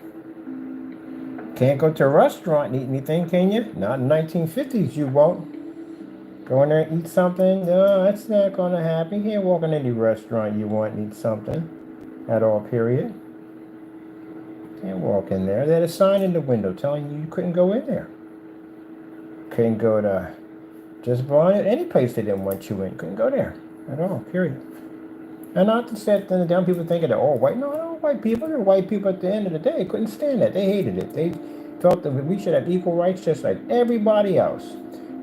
Can't go to a restaurant and eat anything, can you? Not in the 1950s, you won't. Go in there and eat something? No, that's not going to happen. You can't walk in any restaurant you want and eat something at all, period. Can't walk in there. They had a sign in the window telling you couldn't go in there. Couldn't go to just about any place they didn't want you in. Couldn't go there at all, period. And not to say that the people thinking that all white. No, no, white people. They're white people at the end of the day. Couldn't stand that. They hated it. They felt that we should have equal rights just like everybody else.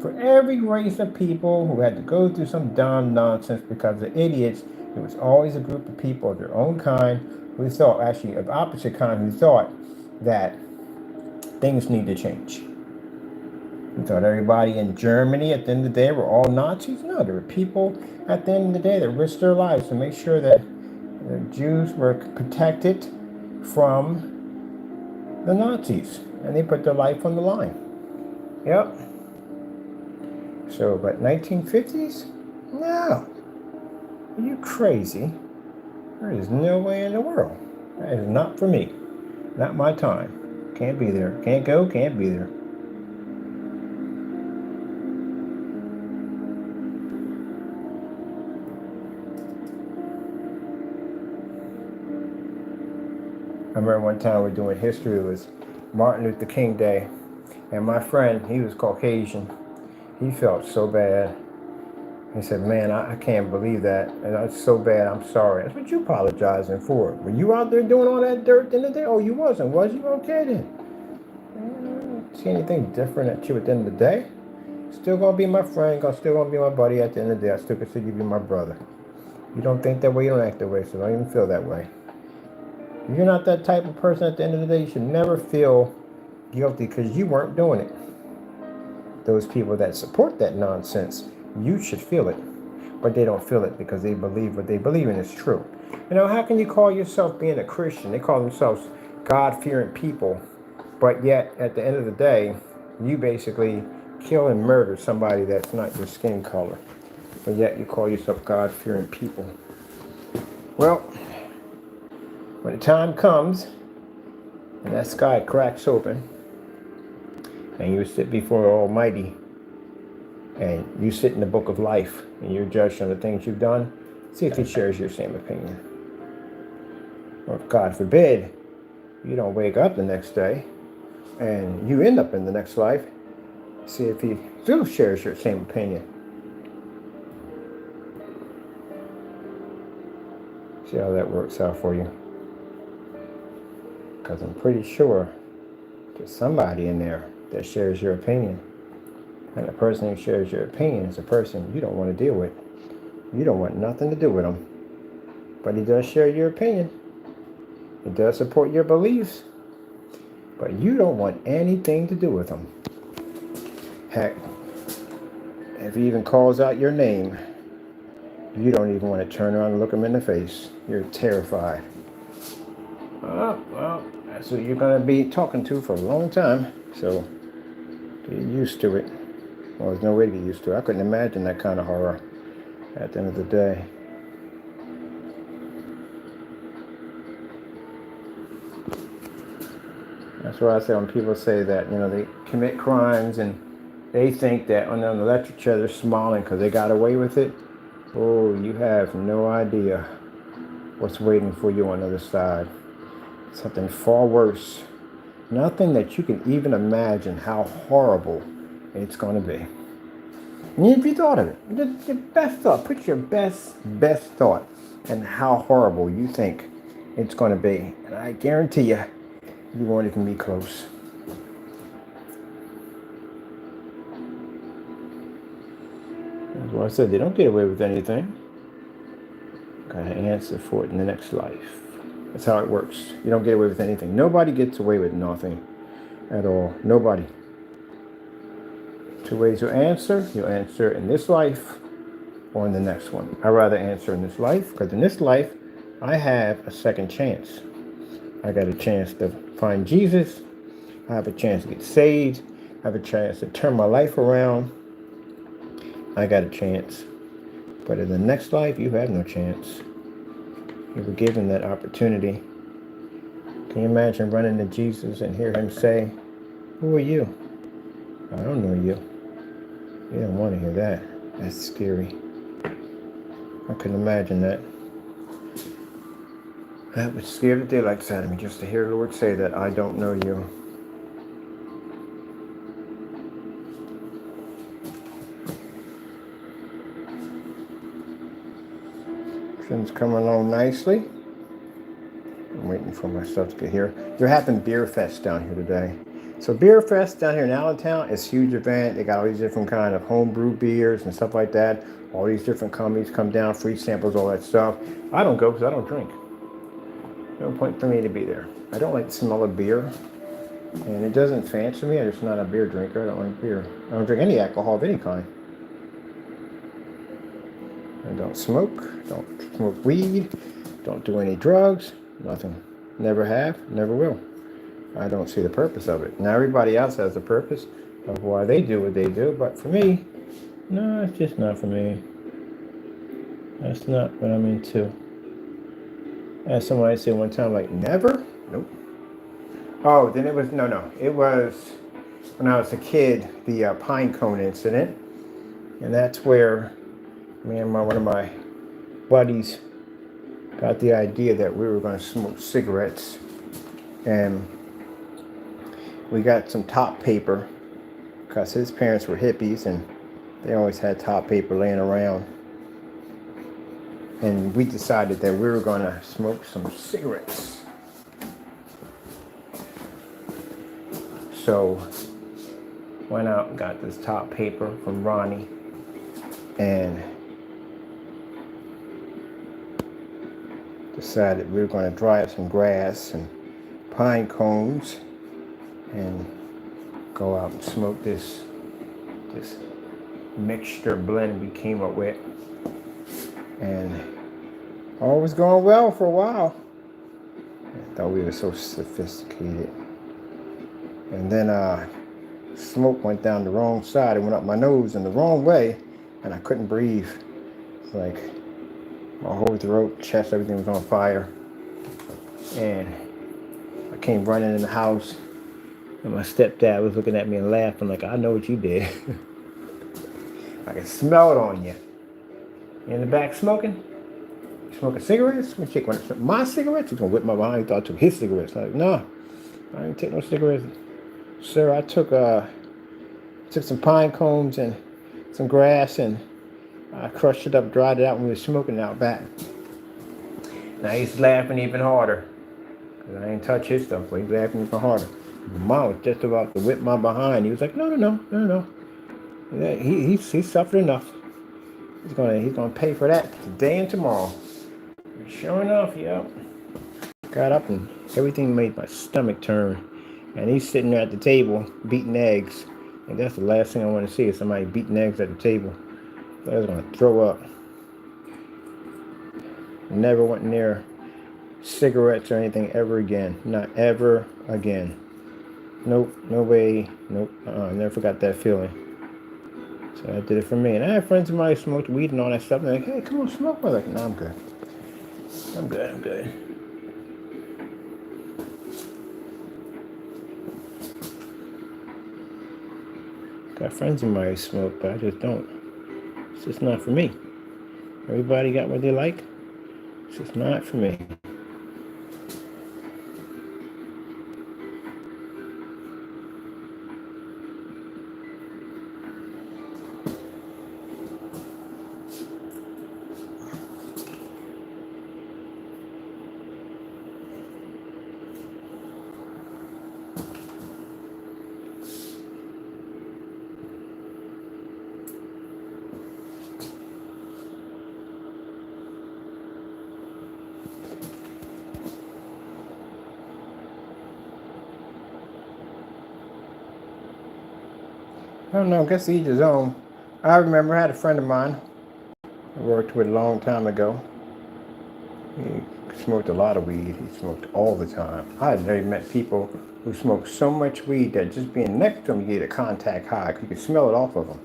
For every race of people who had to go through some dumb nonsense because of idiots, there was always a group of people of their own kind who thought, actually of opposite kind, who thought that things need to change. We thought everybody in Germany at the end of the day were all Nazis. No, there were people at the end of the day that risked their lives to make sure that the Jews were protected from the Nazis. And they put their life on the line. Yep. So, but 1950s? No. Are you crazy? There is no way in the world. That is not for me. Not my time. Can't be there. Can't go, can't be there. I remember one time we were doing history. It was Martin Luther King Day. And my friend, he was Caucasian. He felt so bad. He said, man, I can't believe that. And it's so bad, I'm sorry. That's what you apologizing for. Were you out there doing all that dirt in the day? Oh, you wasn't, was you? Okay then. I don't see anything different at you at the end of the day. Still gonna be my friend, still gonna be my buddy at the end of the day. I still consider you to be my brother. You don't think that way, you don't act that way, so don't even feel that way. If you're not that type of person at the end of the day, you should never feel guilty because you weren't doing it. Those people that support that nonsense, you should feel it. But they don't feel it because they believe what they believe in is true. You know, how can you call yourself being a Christian? They call themselves God-fearing people. But yet, at the end of the day, you basically kill and murder somebody that's not your skin color. But yet, you call yourself God-fearing people. Well, when the time comes, and that sky cracks open, and you sit before Almighty, and you sit in the book of life and you're judged on the things you've done, see if he shares your same opinion. Or if God forbid, you don't wake up the next day and you end up in the next life, see if he still shares your same opinion. See how that works out for you. Because I'm pretty sure there's somebody in there that shares your opinion. And the person who shares your opinion is a person you don't want to deal with. You don't want nothing to do with him. But he does share your opinion. He does support your beliefs. But you don't want anything to do with him. Heck, if he even calls out your name, you don't even want to turn around and look him in the face. You're terrified. Oh, well, that's who you're going to be talking to for a long time. So get used to it. Well, there's no way to get used to it. I couldn't imagine that kind of horror at the end of the day. That's why I say when people say that, you know, they commit crimes and they think that on the electric chair they're smiling because they got away with it. Oh, you have no idea what's waiting for you on the other side. Something far worse. Nothing that you can even imagine how horrible it's going to be. And if you thought of it, your best thought, put your best thought and how horrible you think it's going to be. And I guarantee you, you won't even be close. That's why I said they don't get away with anything. Gotta answer for it in the next life. That's how it works. You don't get away with anything. Nobody gets away with nothing at all. Nobody. Two ways to answer. You'll answer in this life or in the next one. I'd rather answer in this life because in this life, I have a second chance. I got a chance to find Jesus. I have a chance to get saved. I have a chance to turn my life around. I got a chance. But in the next life, you have no chance. You were given that opportunity. Can you imagine running to Jesus and hear him say, "Who are you?" "I don't know you." You don't want to hear that. That's scary. I couldn't imagine that. That would scare the daylights out of me just to hear the Lord say that, "I don't know you." Things coming along nicely. I'm waiting for my stuff to get here. They're having Beer Fest down here today. So Beer Fest down here in Allentown is a huge event. They got all these different kind of homebrew beers and stuff like that. All these different companies come down, free samples, all that stuff. I don't go because I don't drink. No point for me to be there. I don't like the smell of beer. And it doesn't fancy me. I'm just not a beer drinker. I don't like beer. I don't drink any alcohol of any kind. I don't smoke weed, don't do any drugs, nothing. Never have, never will. I don't see the purpose of it. Now everybody else has the purpose of why they do what they do, but for me, no, it's just not for me. That's not what I'm into. I had somebody say one time, like, never? Nope. Oh, then it was, it was when I was a kid, the pine cone incident, and that's where me and one of my buddies got the idea that we were going to smoke cigarettes, and we got some top paper because his parents were hippies and they always had top paper laying around, and we decided that we were going to smoke some cigarettes. So went out and got this top paper from Ronnie and decided we were going to dry up some grass and pine cones and go out and smoke this mixture blend we came up with. And all was going well for a while. I thought we were so sophisticated. And then smoke went down the wrong side. It went up my nose in the wrong way, and I couldn't breathe. It's like my whole throat, chest, everything was on fire. And I came running in the house, and my stepdad was looking at me and laughing like, "I know what you did." can smell it on you. You in the back smoking? Smoking cigarettes? When chick went my cigarettes, he's gonna whip my behind. He thought I took his cigarettes. Like, no, I didn't take no cigarettes. Sir, I took some pine cones and some grass and I crushed it up, dried it out when we were smoking out back. Now he's laughing even harder. Cause I ain't touch his stuff, but he's laughing even harder. My mom was just about to whip my behind. He was like, no. Yeah, he suffered enough. He's gonna pay for that today and tomorrow. And sure enough, yep. Got up and everything made my stomach turn. And he's sitting there at the table beating eggs. And that's the last thing I want to see is somebody beating eggs at the table. I was gonna throw up. Never went near cigarettes or anything ever again. Not ever again. Nope, no way. Nope. I never forgot that feeling. So I did it for me. And I had friends of mine who smoked weed and all that stuff. And they're like, hey, come on, smoke. I was like, no, I'm good. I'm good. Got friends of mine who smoke, but I just don't. It's just not for me. Everybody got what they like. It's just not for me. I don't know, I guess each his own. I remember I had a friend of mine I worked with a long time ago. He smoked a lot of weed. He smoked all the time. I had never met people who smoked so much weed that just being next to them, you get a contact high. You can smell it off of them.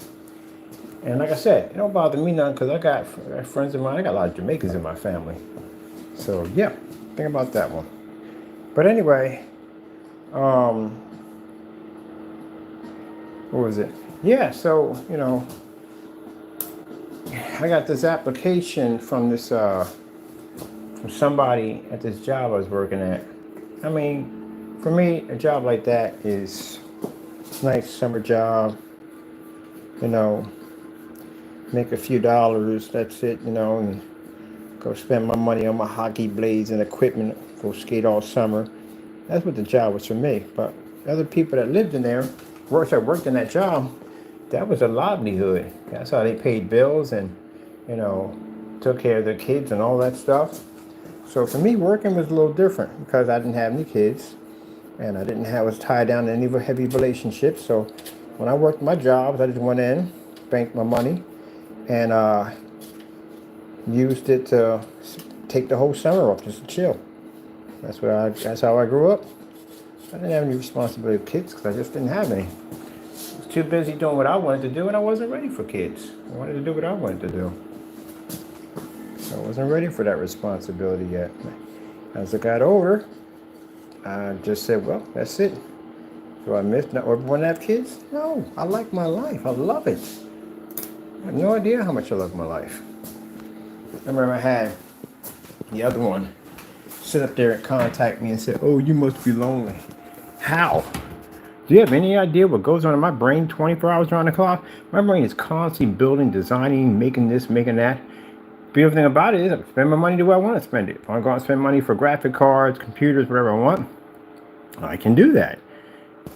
And like I said, it don't bother me none because I got friends of mine. I got a lot of Jamaicans in my family. So yeah, think about that one. But anyway, what was it? Yeah, so, you know, I got this application from this, from somebody at this job I was working at. I mean, for me, a job like that is a nice summer job, you know, make a few dollars, that's it, you know, and go spend my money on my hockey blades and equipment, go skate all summer. That's what the job was for me. But other people that lived in there, worked in that job, that was a livelihood. That's how they paid bills and, you know, took care of their kids and all that stuff. So for me, working was a little different because I didn't have any kids and I was tied down in any heavy relationships. So when I worked my jobs, I just went in, banked my money, and used it to take the whole summer off just to chill. That's how I grew up. I didn't have any responsibility with kids because I just didn't have any. I was too busy doing what I wanted to do and I wasn't ready for kids. I wanted to do what I wanted to do. So I wasn't ready for that responsibility yet. As I got older, I just said, well, that's it. Do I miss not want to have kids? No, I like my life. I love it. I have no idea how much I love my life. I remember I had the other one sit up there and contact me and say, oh, you must be lonely. How? Do you have any idea what goes on in my brain 24 hours around the clock? My brain is constantly building, designing, making this, making that. Beautiful thing about it is I spend my money the way I want to spend it. If I go out and spend money for graphic cards, computers, whatever I want, I can do that.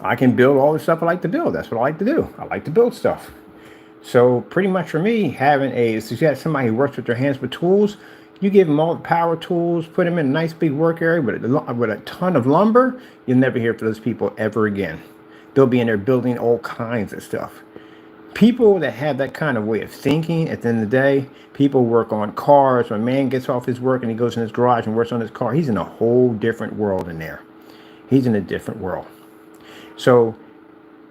I can build all the stuff I like to build. That's what I like to do. I like to build stuff. So pretty much for me, if you have somebody who works with their hands with tools, you give them all the power tools, put them in a nice big work area with a ton of lumber, you'll never hear from those people ever again. They'll be in there building all kinds of stuff. People that have that kind of way of thinking, at the end of the day, people work on cars. When a man gets off his work and he goes in his garage and works on his car, he's in a whole different world in there. He's in a different world. So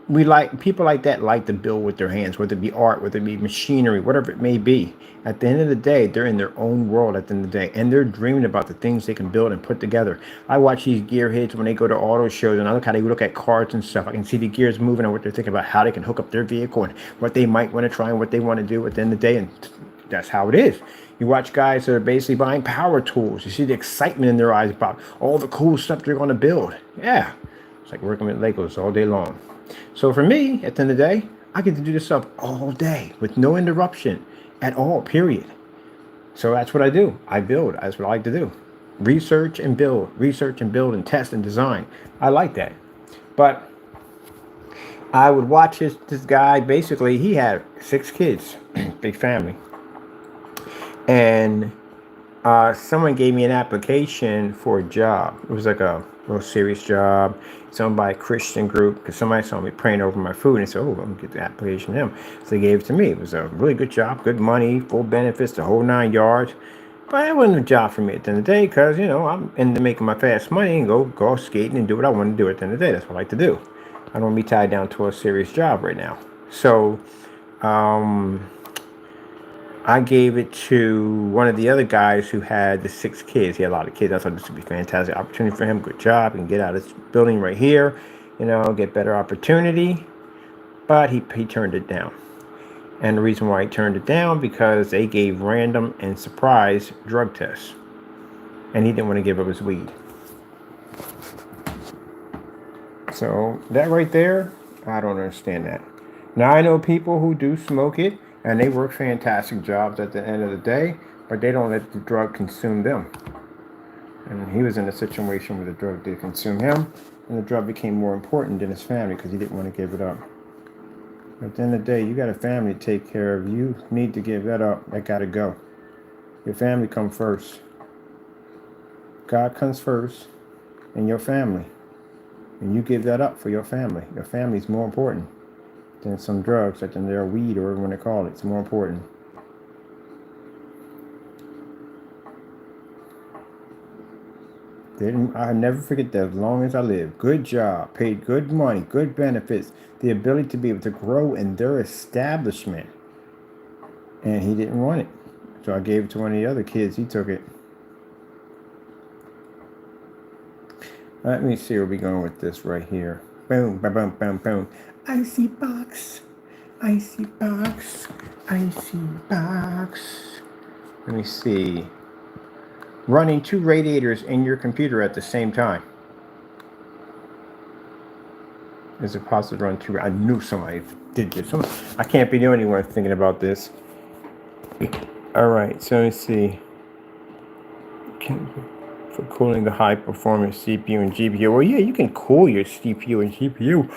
people like that like to build with their hands, whether it be art, whether it be machinery, whatever it may be. At the end of the day, they're in their own world at the end of the day, and they're dreaming about the things they can build and put together. I watch these gearheads when they go to auto shows, and I look how they look at cars and stuff. I can see the gears moving and what they're thinking about, how they can hook up their vehicle and what they might want to try and what they want to do at the end of the day, and that's how it is. You watch guys that are basically buying power tools. You see the excitement in their eyes about all the cool stuff they're going to build. Yeah, it's like working with Legos all day long. So for me, at the end of the day, I get to do this stuff all day with no interruption at all, period. So that's what I do. I build. That's what I like to do. Research and build and test and design. I like that. But I would watch this guy. Basically, he had 6 kids, big family. And someone gave me an application for a job. It was like a real serious job. It's owned by a Christian group, because somebody saw me praying over my food and said, oh, I'm going to get the application to him. So they gave it to me. It was a really good job, good money, full benefits, the whole 9 yards. But it wasn't a job for me at the end of the day, because, you know, I'm into making my fast money and go skating and do what I want to do at the end of the day. That's what I like to do. I don't want to be tied down to a serious job right now. So, I gave it to one of the other guys who had the 6 kids. He had a lot of kids. I thought this would be a fantastic opportunity for him. Good job. He can get out of this building right here, you know, get better opportunity. But he turned it down. And the reason why he turned it down, because they gave random and surprise drug tests. And he didn't want to give up his weed. So that right there, I don't understand that. Now I know people who do smoke it, and they work fantastic jobs at the end of the day, but they don't let the drug consume them. And he was in a situation where the drug did consume him, and the drug became more important than his family because he didn't want to give it up. At the end of the day, you got a family to take care of. You need to give that up. That got to go. Your family comes first. God comes first, and your family. And you give that up for your family. Your family is more important than some drugs, like in their weed or whatever you want to call it. It's more important. I'll never forget that as long as I live. Good job, paid good money, good benefits, the ability to be able to grow in their establishment. And he didn't want it. So I gave it to one of the other kids. He took it. Let me see where we're going with this right here. Boom, boom, boom, boom, boom. Icy box, icy box, icy box. Let me see. Running 2 radiators in your computer at the same time. Is it possible to run 2? I knew somebody did this. I can't be the only one thinking about this. All right, so let me see. For cooling the high performance CPU and GPU. Well, yeah, you can cool your CPU and GPU.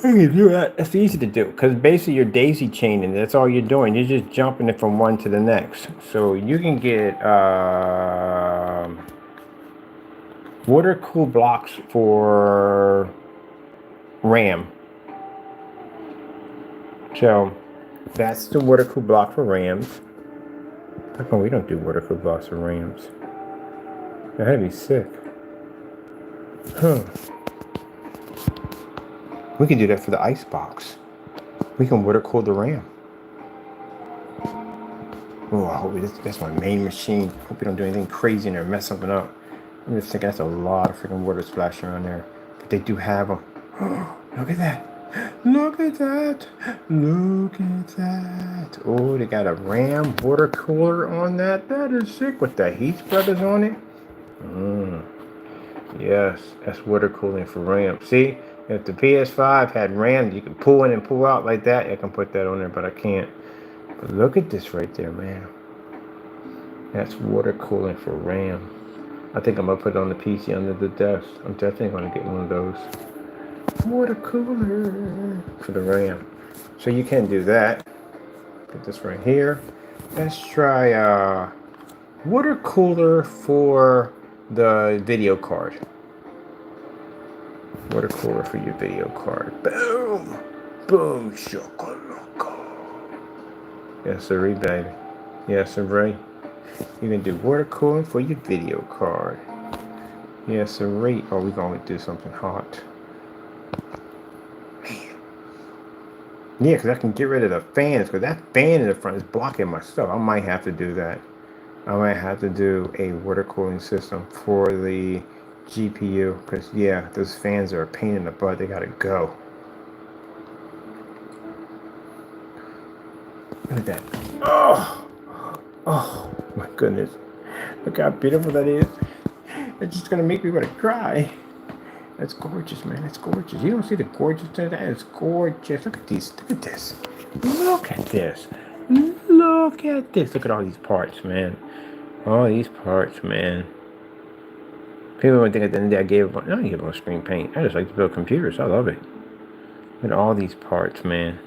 You can do that. It's easy to do because basically you're daisy chaining. That's all you're doing. You're just jumping it from one to the next. So you can get water cooled blocks for RAM. So that's the water cooled block for RAMs. How come we don't do water cooled blocks for RAMs? That'd be sick. Huh. We can do that for the ice box. We can water cool the RAM. Oh, I hope that's my main machine. Hope we don't do anything crazy in there, mess something up. I'm just thinking that's a lot of freaking water splashing around there. But they do have them. Oh, look at that. Look at that. Look at that. Oh, they got a RAM water cooler on that. That is sick with the heat spreaders on it. Yes, that's water cooling for RAM. See, if the PS5 had RAM, you can pull in and pull out like that. I can put that on there, but I can't. But look at this right there, man. That's water cooling for RAM. I think I'm going to put it on the PC under the desk. I'm definitely going to get one of those. Water cooler for the RAM. So you can do that. Put this right here. Let's try water cooler for the video card. Water cooler for your video card. Boom! Boom! Shakalaka. Yes, sir, baby. Yes, sir. You can do water cooling for your video card. Yes, sir. Oh, we're going to do something hot. Yeah, because I can get rid of the fans, because that fan in the front is blocking my stuff. I might have to do that. I might have to do a water cooling system for the GPU, because yeah, those fans are a pain in the butt. They gotta go. Look at that. Oh my goodness. Look how beautiful that is. It's just gonna make me want to cry. That's gorgeous, man. That's gorgeous. You don't see the gorgeousness of that? It's gorgeous. Look at these. Look at this. Look at this. Look at this. Look at all these parts, man. All these parts, man. People would think at the end of the day I gave up. No, I gave up on screen paint. I just like to build computers. I love it. Look at all these parts, man.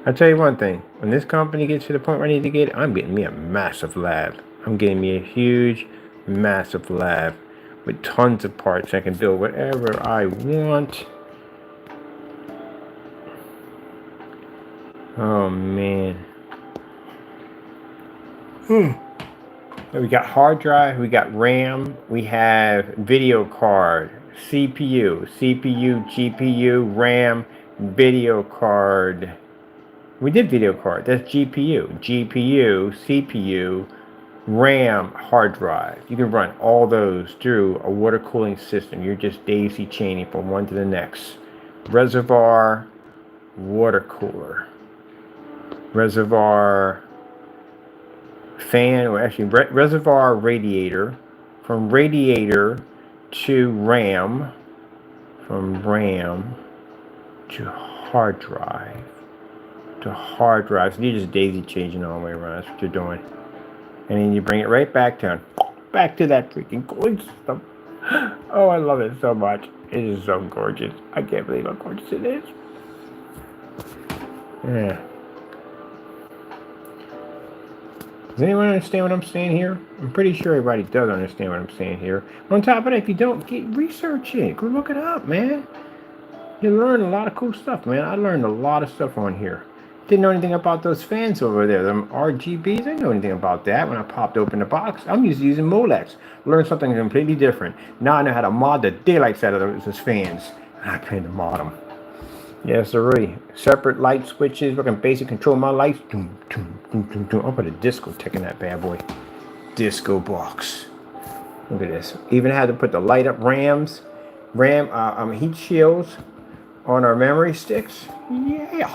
I'll tell you one thing. When this company gets to the point where I need to get, I'm getting me a massive lab. I'm getting me a huge, massive lab with tons of parts. I can build whatever I want. Oh, man. We got hard drive, we got RAM, we have video card, CPU, GPU, RAM, video card. We did video card. That's GPU, CPU, RAM, hard drive. You can run all those through a water cooling system. You're just daisy chaining from one to the next. Reservoir, water cooler. Reservoir, fan, or actually reservoir, radiator. From radiator to RAM. From RAM to hard drive. To hard drive. So you're just daisy changing all the way around. That's what you're doing. And then you bring it right back down. Back to that freaking gorgeous stuff. Oh, I love it so much. It is so gorgeous. I can't believe how gorgeous it is. Yeah. Does anyone understand what I'm saying here? I'm pretty sure everybody does understand what I'm saying here. On top of that, if you don't, research it. Go look it up, man. You learn a lot of cool stuff, man. I learned a lot of stuff on here. Didn't know anything about those fans over there, them RGBs. I didn't know anything about that when I popped open the box. I'm used to using Molex. Learned something completely different. Now I know how to mod the daylights out of those fans. I plan to mod them. Yes, already. Separate light switches. We can basically control my lights. I'll put a discotheque in that bad boy. Disco box. Look at this. Even had to put the light up RAM heat shields on our memory sticks. Yeah.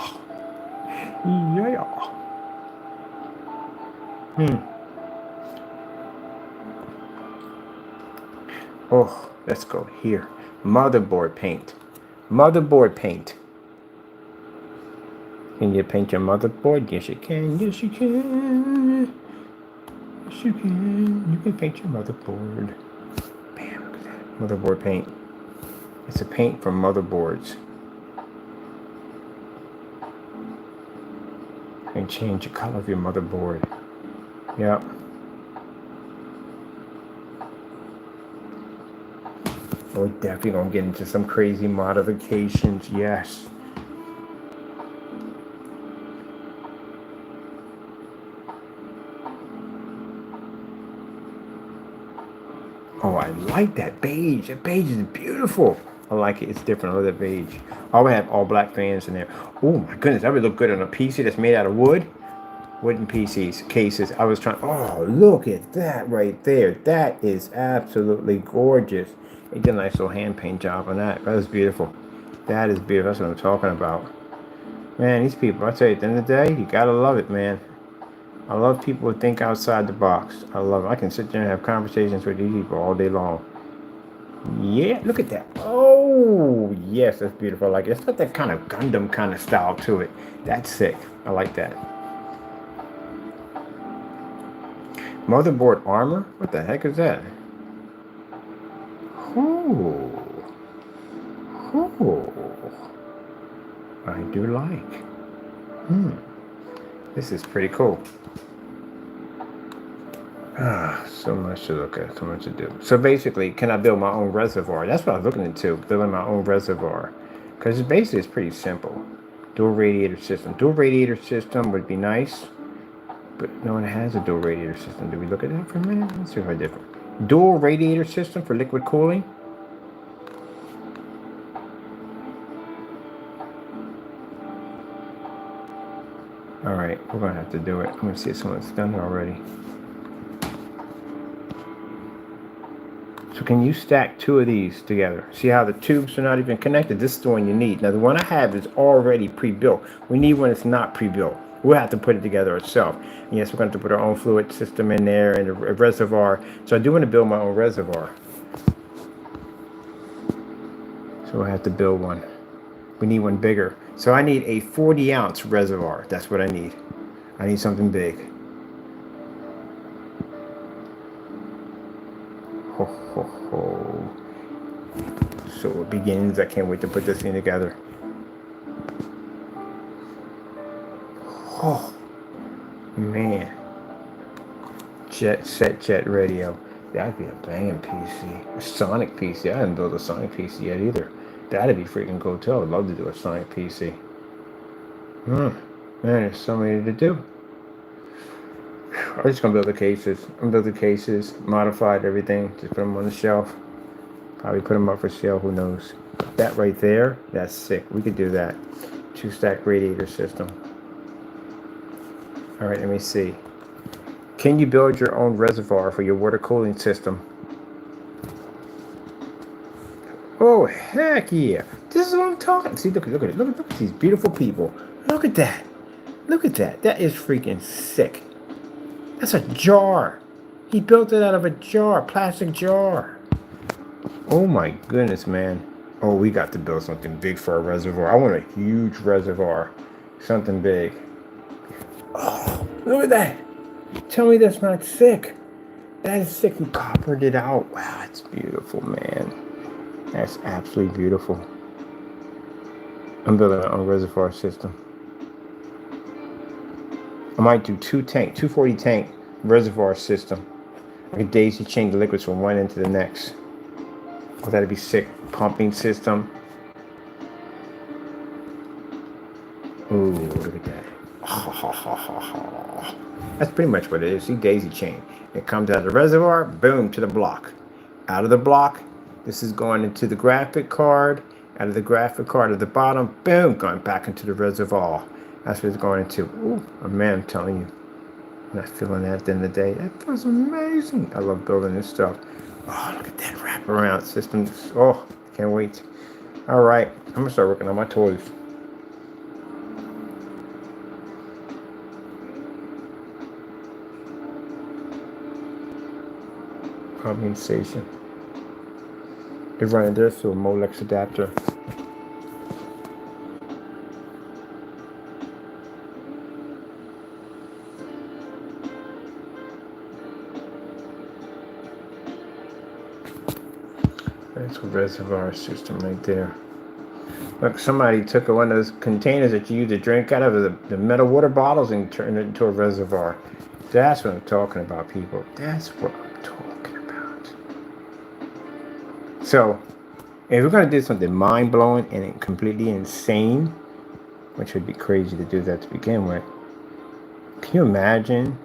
Oh, let's go here. Motherboard paint. Motherboard paint. Can you paint your motherboard? Yes, you can. Yes, you can. Yes, you can. You can paint your motherboard. Bam, look at that. Motherboard paint. It's a paint from motherboards. And change the color of your motherboard. Yep. We're definitely gonna get into some crazy modifications. Yes. Oh, I like that beige. That beige is beautiful. I like it. It's different. I love that beige. I would have all black fans in there. Oh my goodness, that would look good on a PC that's made out of wood. Wooden PCs, cases. I was trying. Oh, look at that right there. That is absolutely gorgeous. They did a nice little hand paint job on that. That was beautiful. That is beautiful. That's what I'm talking about. Man, these people, I tell you, at the end of the day, you gotta love it, man. I love people who think outside the box. I love it. I can sit there and have conversations with these people all day long. Yeah, look at that. Oh, yes, that's beautiful. I like it. It's got that kind of Gundam kind of style to it. That's sick. I like that. Motherboard armor? What the heck is that? Oh. Oh. I do like. This is pretty cool. So much to look at, so much to do. So basically, can I build my own reservoir? That's what I was looking into, building my own reservoir. Because basically it's pretty simple. Dual radiator system. Dual radiator system would be nice, but no one has a dual radiator system. Did we look at that for a minute? Let's see if I did. Dual radiator system for liquid cooling. All right, we're gonna have to do it. I'm gonna see if someone's done it already. So can you stack 2 of these together? See how the tubes are not even connected? This is the one you need. Now the one I have is already pre-built. We need one that's not pre-built. We'll have to put it together ourselves. And yes, we're going to have to put our own fluid system in there and a reservoir. So I do want to build my own reservoir. So we'll have to build one. We need one bigger. So I need a 40-ounce reservoir. That's what I need. I need something big. Ho, ho, ho. So it begins. I can't wait to put this thing together. Oh, man. Jet radio. That'd be a banging PC. A Sonic PC. I haven't built a Sonic PC yet either. That'd be freaking cool too. I would love to do a Sonic PC. Man, there's so many to do. I'm just gonna build the cases. I'm gonna build the cases, modified everything, just put them on the shelf. Probably put them up for sale, who knows. That right there, that's sick. We could do that. 2-stack radiator system. All right, let me see. Can you build your own reservoir for your water cooling system? Oh, heck yeah. This is what I'm talking. See, look at these beautiful people. Look at that. Look at that. That is freaking sick. That's a jar. He built it out of a jar, plastic jar. Oh my goodness, man. Oh, we got to build something big for our reservoir. I want a huge reservoir. Something big. Oh, look at that. Tell me that's not sick. That is sick. He coppered it out. Wow, that's beautiful, man. That's absolutely beautiful. I'm building a reservoir system. I might do 240 tank reservoir system. I could daisy chain the liquids from one end to the next. Oh, that'd be sick. Pumping system. Ooh, look at that. That's pretty much what it is. See, daisy chain. It comes out of the reservoir, boom, to the block. Out of the block, this is going into the graphic card. Out of the graphic card at the bottom, boom, going back into the reservoir. That's what it's going into. Ooh, oh man, I'm telling you. I'm not feeling that at the end of the day. That feels amazing. I love building this stuff. Oh, look at that wraparound system. Oh, can't wait. All right, I'm going to start working on my toys. Pumping station. They're running this through a Molex adapter. That's a reservoir system right there. Look, somebody took one of those containers that you use to drink out of, the metal water bottles, and turned it into a reservoir. That's what I'm talking about, people. That's what I'm talking about. So, if we're going to do something mind-blowing and completely insane, which would be crazy to do that to begin with, can you imagine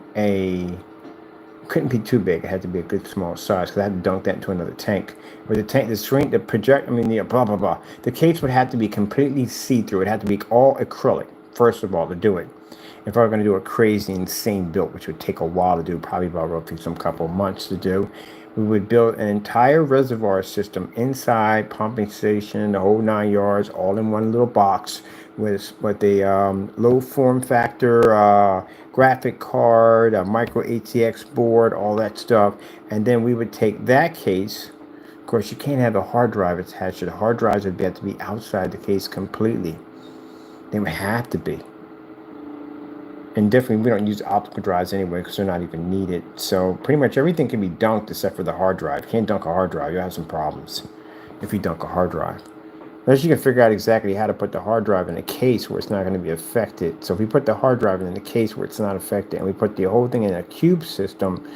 couldn't be too big. It had to be a good small size because I had to dunk that into another tank. Where the tank, blah, blah, blah. The case would have to be completely see-through. It had to be all acrylic, first of all, to do it. If I were going to do a crazy, insane build, which would take a while to do, probably about roughly some couple of months to do, we would build an entire reservoir system inside, pumping station, the whole 9 yards, all in one little box with the low form factor graphic card, a micro ATX board, all that stuff. And then we would take that case. Of course, you can't have a hard drive attached to the hard drives. Would have to be outside the case completely. They would have to be. And definitely, we don't use optical drives anyway because they're not even needed. So pretty much everything can be dunked except for the hard drive. You can't dunk a hard drive. You'll have some problems if you dunk a hard drive. Unless you can figure out exactly how to put the hard drive in a case where it's not going to be affected. So if we put the hard drive in a case where it's not affected, and we put the whole thing in a cube system,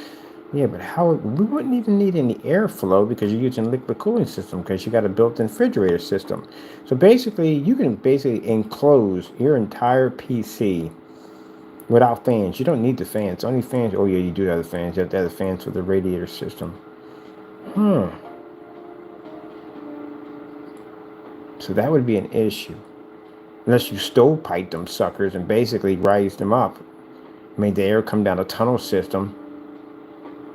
yeah, but we wouldn't even need any airflow because you're using liquid cooling system because you got a built-in refrigerator system. So basically, you can enclose your entire PC without fans. You don't need the fans. Only fans. Oh yeah, you do have the fans. You have to have the fans for the radiator system. So that would be an issue. unless you stovepipe them suckers and basically rise them up, made the air come down a tunnel system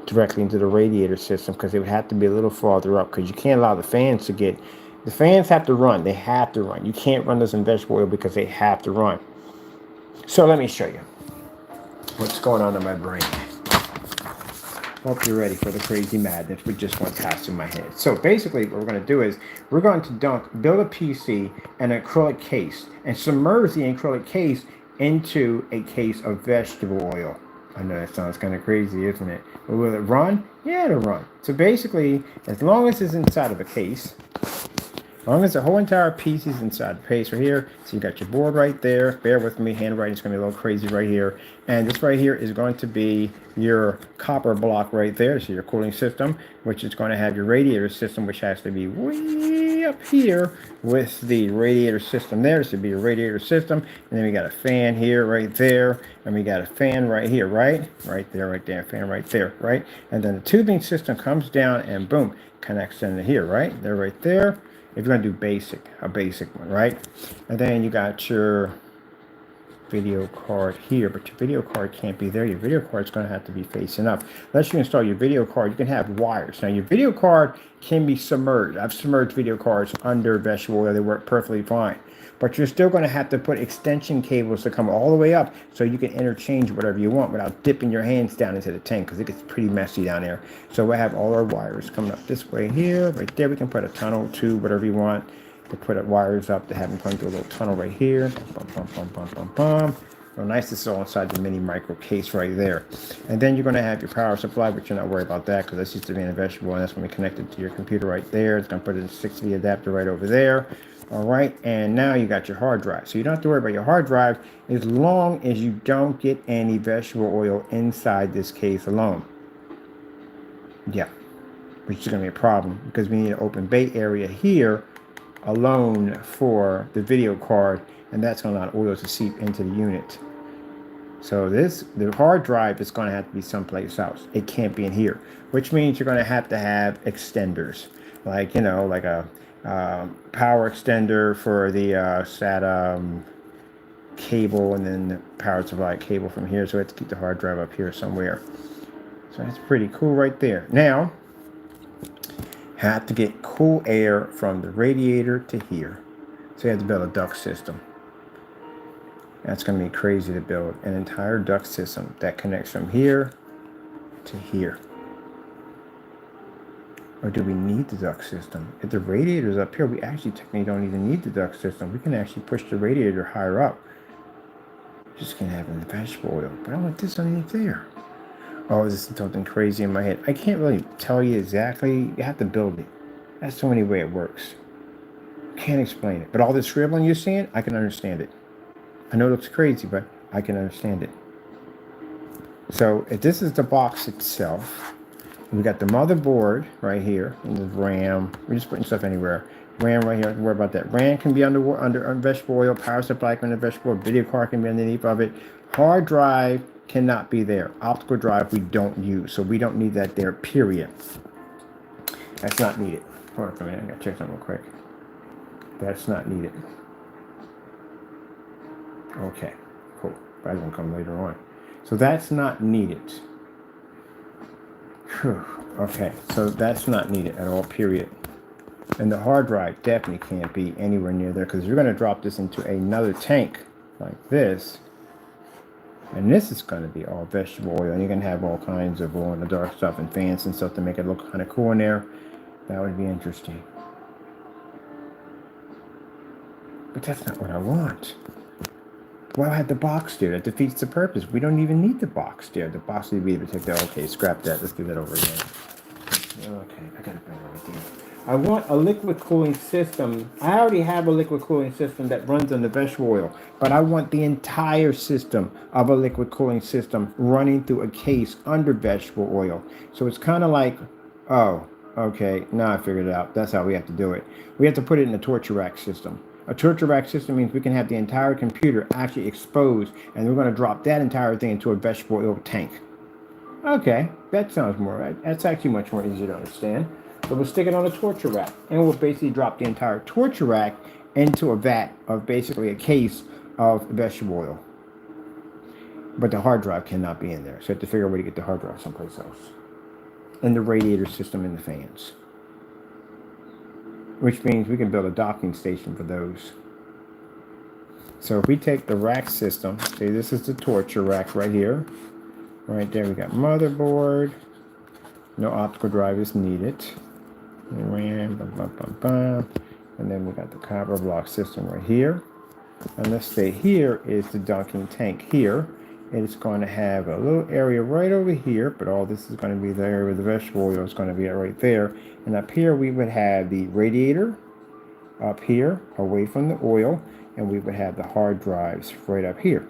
directly into the radiator system, because it would have to be a little farther up, because you can't allow the fans to get, the fans have to run. They have to run. You can't run those in vegetable oil because they have to run. So let me show you what's going on in my brain. Hope you're ready for the crazy madness which just went past in my head. So basically what we're going to do is we're going to build a PC and an acrylic case and submerge the acrylic case into a case of vegetable oil. I know that sounds kind of crazy, isn't it? But will it run? Yeah, it'll run. So basically, as long as it's inside of a case, as long as the whole entire piece is inside the case right here, so you got your board right there. Bear with me, handwriting's going to be a little crazy right here. And this right here is going to be your copper block right there, so your cooling system, which is going to have your radiator system, which has to be way up here with the radiator system there. This would be your radiator system. And then we got a fan here, right there. And we got a fan right here, right? Right there, right there, fan right there, right? And then the tubing system comes down and boom, connects into here, right? They're right there. If you're going to do a basic one, right? And then you got your video card here, but your video card can't be there. Your video card is going to have to be facing up. Unless you install your video card, you can have wires. Now, your video card can be submerged. I've submerged video cards under vegetable oil. They work perfectly fine. But you're still going to have to put extension cables to come all the way up so you can interchange whatever you want without dipping your hands down into the tank, because it gets pretty messy down there. So we have all our wires coming up this way here. Right there, we can put a tunnel, tube, whatever you want, to put wires up to have them come through a little tunnel right here. Bum, bum, bum, bum, bum, bum. Well, nice, this is all inside the mini micro case right there. And then you're going to have your power supply, but you're not worried about that because that's used to be in a vegetable, and that's going to be connected to your computer right there. It's going to put in a 6V adapter right over there. All right, and now you got your hard drive. So you don't have to worry about your hard drive as long as you don't get any vegetable oil inside this case alone. Yeah, which is going to be a problem because we need an open bay area here alone for the video card, and that's going to allow oil to seep into the unit. So the hard drive is going to have to be someplace else. It can't be in here, which means you're going to have extenders, like, you know, like a power extender for the SATA cable, and then the power supply cable from here. So we have to keep the hard drive up here somewhere. So that's pretty cool right there. Now, have to get cool air from the radiator to here. So you have to build a duct system. That's going to be crazy to build an entire duct system that connects from here to here. Or do we need the duct system? If the radiator is up here, we actually technically don't even need the duct system. We can actually push the radiator higher up. Just can't have it in the vegetable oil. But I want this underneath there. Oh, this is something crazy in my head. I can't really tell you exactly. You have to build it. That's the only way it works. Can't explain it. But all this scribbling you're seeing, I can understand it. I know it looks crazy, but I can understand it. So if this is the box itself, we got the motherboard right here, and the RAM. We're just putting stuff anywhere. RAM right here. Don't worry about that. RAM can be under vegetable oil. Power supply can be under vegetable oil. Video card can be underneath of it. Hard drive cannot be there. Optical drive we don't use, so we don't need that there. Period. That's not needed. Hold on a minute. I gotta check something real quick. That's not needed. Okay, cool. That's gonna come later on. So that's not needed. Whew. Okay, so that's not needed at all, period. And the hard drive definitely can't be anywhere near there, because you're going to drop this into another tank like this. And this is going to be all vegetable oil. And you're going to have all kinds of glow in the dark stuff and fans and stuff to make it look kind of cool in there. That would be interesting. But that's not what I want. Well, I had the box there. That defeats the purpose. We don't even need the box there. The box would be able to take that. Okay, scrap that. Let's do that over again. Okay, I got it better right there. I want a liquid cooling system. I already have a liquid cooling system that runs on the vegetable oil, but I want the entire system of a liquid cooling system running through a case under vegetable oil. So it's kind of like, oh, okay, now I figured it out. That's how we have to do it. We have to put it in a torture rack system. A torture rack system means we can have the entire computer actually exposed, and we're going to drop that entire thing into a vegetable oil tank. Okay, that sounds more right. That's actually much more easy to understand. So we'll stick it on a torture rack, and we'll basically drop the entire torture rack into a vat of basically a case of vegetable oil. But the hard drive cannot be in there. So I have to figure out where to get the hard drive someplace else. And the radiator system and the fans. Which means we can build a docking station for those. So if we take the rack system, see this is the torture rack right here. Right there we got motherboard. No optical drive is needed. RAM, and then we got the copper block system right here. And let's say here is the docking tank here. And it's going to have a little area right over here, but all this is going to be the area where the vegetable oil is going to be right there. And up here we would have the radiator up here away from the oil, and we would have the hard drives right up here.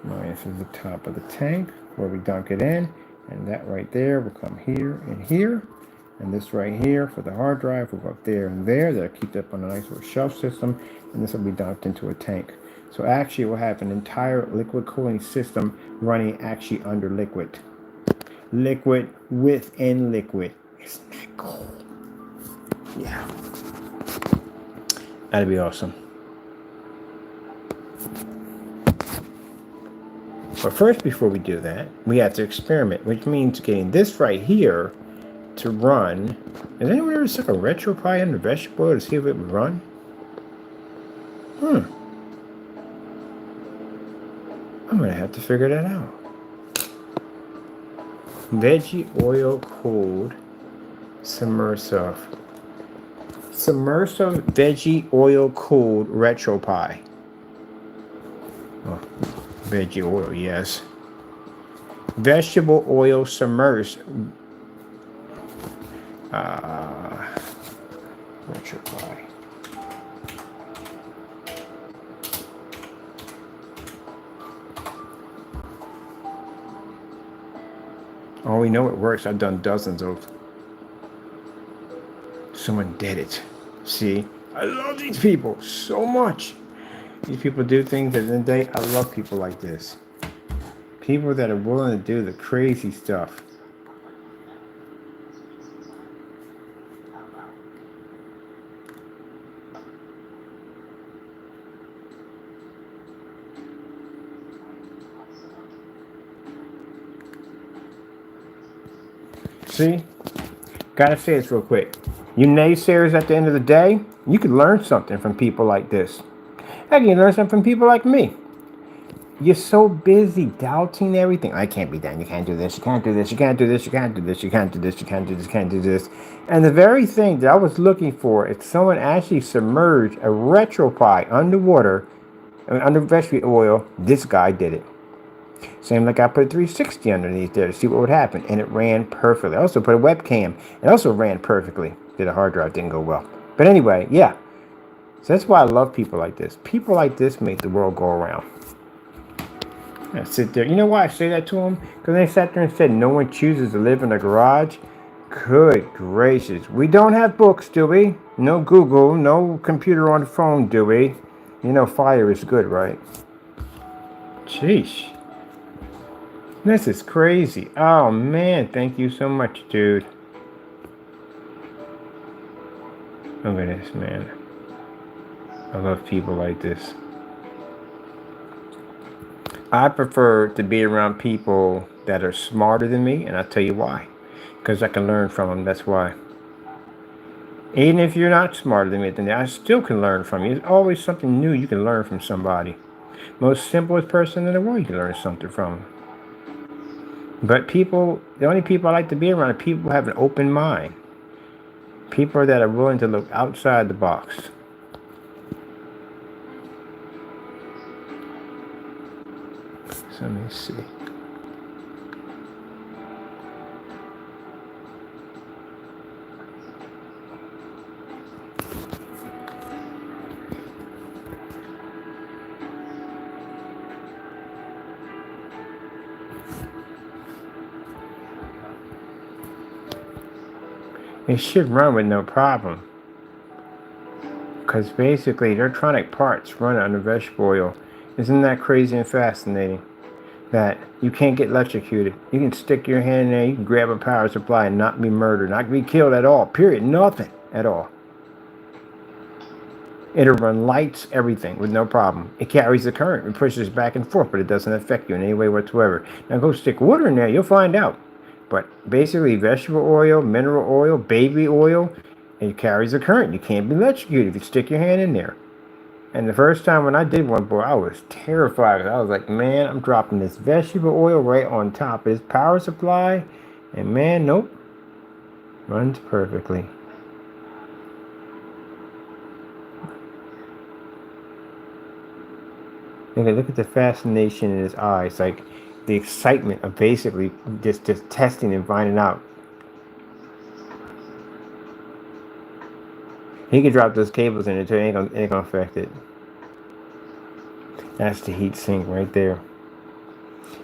Now this is the top of the tank where we dunk it in, and that right there will come here and here. And this right here for the hard drive will go up there and there. That'll keep that on a nice little shelf system, and this will be dumped into a tank. So actually we'll have an entire liquid cooling system running actually under liquid. Liquid within liquid. Isn't that cool? Yeah. That'd be awesome. But first, before we do that, we have to experiment, which means getting this right here to run. Has anyone ever stuck a RetroPie under vegetable oil to see if it would run? I'm gonna have to figure that out. Veggie oil cooled submersive. Submersive veggie oil cooled RetroPie. Oh, veggie oil, yes. Vegetable oil submersed. RetroPie. Oh, we know it works. I've done dozens of. Someone did it. See, I love these people so much. These people do things at the end of the day. I love people like this. People that are willing to do the crazy stuff. See? Gotta say this real quick. You naysayers at the end of the day, you can learn something from people like this. Heck, you can learn something from people like me. You're so busy doubting everything. I can't be done. You can't do this. You can't do this. You can't do this. You can't do this. You can't do this. You can't do this. You can't do this. And the very thing that I was looking for, if someone actually submerged a RetroPie underwater, under vegetable oil, this guy did it. Same like I put a 360 underneath there to see what would happen, and it ran perfectly. I also put a webcam. It also ran perfectly. The hard drive didn't go well. But anyway, yeah. So that's why I love people like this. People like this make the world go around. I sit there. You know why I say that to them? Because they sat there and said no one chooses to live in a garage. Good gracious. We don't have books, do we? No Google, no computer on the phone, do we? You know fire is good, right? Jeez. This is crazy. Oh man, thank you so much, dude. Look at this, man. I love people like this. I prefer to be around people that are smarter than me, and I'll tell you why. Because I can learn from them, that's why. Even if you're not smarter than me, then I still can learn from you. There's always something new you can learn from somebody. Most simplest person in the world, you can learn something from. But people, the only people I like to be around are people who have an open mind. People that are willing to look outside the box. So let me see. It should run with no problem. Because basically, electronic parts run under vegetable oil. Isn't that crazy and fascinating? That you can't get electrocuted. You can stick your hand in there, you can grab a power supply and not be murdered, not be killed at all. Period. Nothing. at all. It'll run lights, everything, with no problem. It carries the current. It pushes back and forth, but it doesn't affect you in any way whatsoever. Now go stick water in there, you'll find out. But basically, vegetable oil, mineral oil, baby oil, it carries the current. You can't be electrocuted if you stick your hand in there. And the first time when I did one, boy, I was terrified. I was like, man, I'm dropping this vegetable oil right on top of this power supply. And man, nope. Runs perfectly. Look at the fascination in his eyes, like the excitement of basically just testing and finding out. He could drop those cables in it too, ain't gonna affect it. That's the heat sink right there.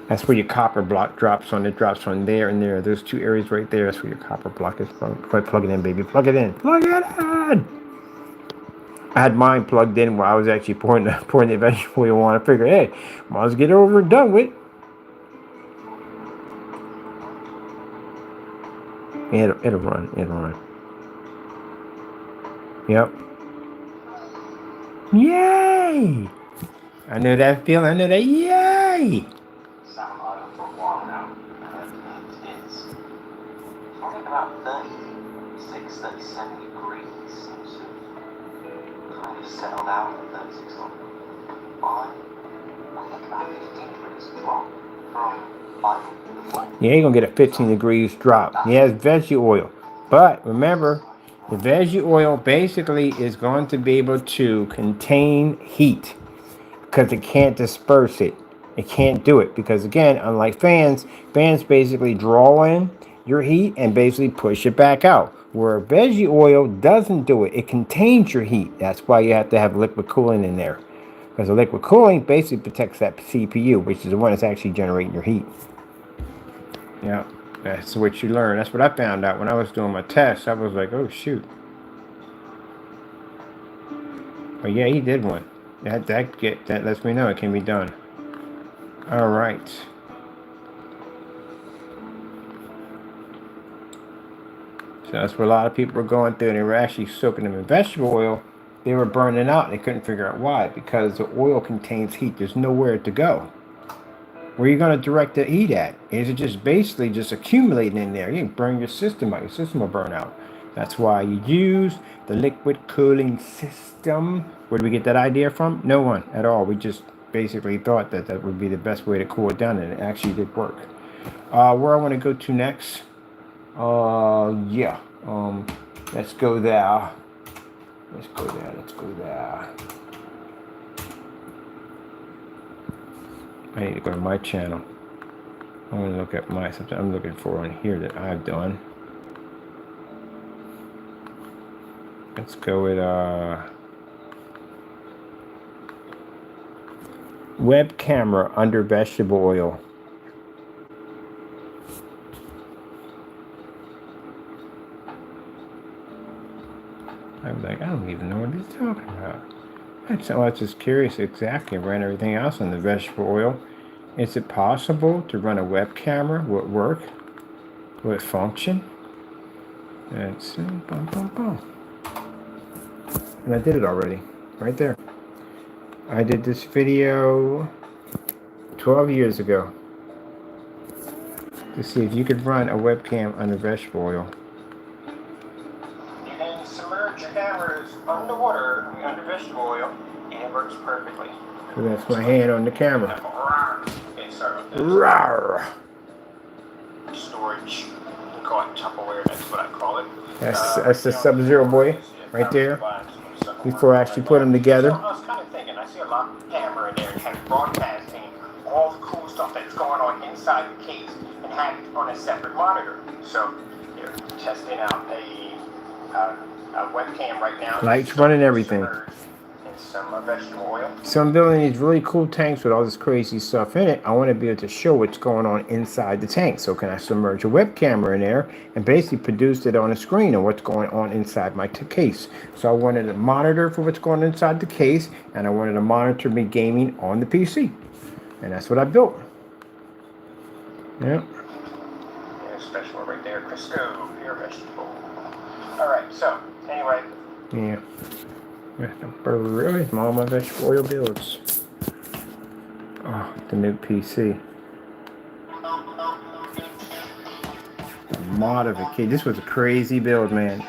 That's where your copper block drops on. It drops on there and there. Those two areas right there. That's where your copper block is. Plug it in, baby. Plug it in. Plug it in. I had mine plugged in while I was actually pouring the vegetable oil on. I figured, hey, might as well get it over and done with. It'll run. It'll run. Yep. Yay! I know that feeling. I know that. Yay! About 36, 37 degrees. Kind of settled out at 36 on. I think about 15 degrees drop from yeah, you're gonna get a 15 degrees drop. Yeah, it's veggie oil. But remember, the veggie oil basically is going to be able to contain heat because it can't disperse it. It can't do it because, again, unlike fans basically draw in your heat and basically push it back out. Where veggie oil doesn't do it. It contains your heat. That's why you have to have liquid cooling in there. Because the liquid cooling basically protects that CPU, which is the one that's actually generating your heat. Yeah, that's what you learn. That's what I found out when I was doing my test. I was like, oh, shoot. But yeah, he did one. That lets me know it can be done. All right. So that's what a lot of people were going through, and they were actually soaking them in vegetable oil. They were burning out, and they couldn't figure out why. Because the oil contains heat. There's nowhere to go. Where are you going to direct the heat at? Is it just basically just accumulating in there? You can burn your system out. Your system will burn out. That's why you use the liquid cooling system. Where did we get that idea from? No one at all. We just basically thought that that would be the best way to cool it down, and it actually did work. Where I want to go to next? Yeah. Let's go there. Let's go there. Let's go there. I need to go to my channel. I want to look at something I'm looking for on here that I've done. Let's go with web camera under vegetable oil. I was like, I don't even know what he's talking about. I was just curious exactly. I ran everything else on the vegetable oil. Is it possible to run a web camera? Will it work? Will it function? Let's see. Boom, boom, boom. And I did it already. Right there. I did this video 12 years ago to see if you could run a webcam under vegetable oil. You can submerge your cameras underwater under vegetable oil, and it works perfectly. So that's my hand on the camera. Okay, sorry about that. Rawr. Storage. You call it Tupperware, that's what I call it. That's the Sub-Zero boy right there. Before I actually put them together. So I was kind of thinking, I see a lot of camera in there and have broadcasting all the cool stuff that's going on inside the case and have it on a separate monitor. So you're testing out a webcam right now. Lights running, everything. And some vegetable oil. So I'm building these really cool tanks with all this crazy stuff in it. I want to be able to show what's going on inside the tank. So can I submerge a web camera in there and basically produce it on a screen of what's going on inside my case? So I wanted a monitor for what's going on inside the case, and I wanted to monitor me gaming on the PC. And that's what I built. Yeah. Yeah, special right there, Crisco, pure vegetable. All right. So anyway. Yeah. Really, all my vegetable oil builds. Oh, the new PC. Modification. This was a crazy build, man.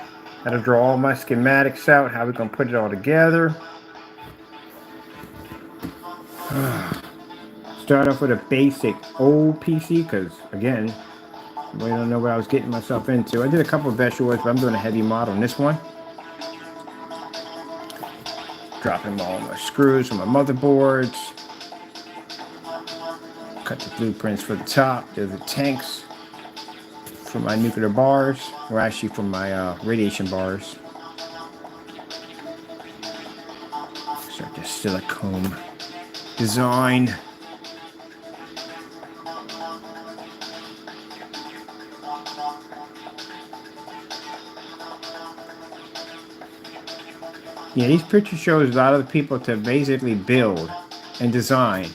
Had to draw all my schematics out. How we gonna put it all together? Start off with a basic old PC, because again, we don't know what I was getting myself into. I did a couple of vegetables, but I'm doing a heavy mod on this one. Dropping all my screws from my motherboards. Cut the blueprints for the top. There's the tanks for my nuclear bars, or actually for my radiation bars. Start this silicone design. Yeah, these pictures shows a lot of the people to basically build and design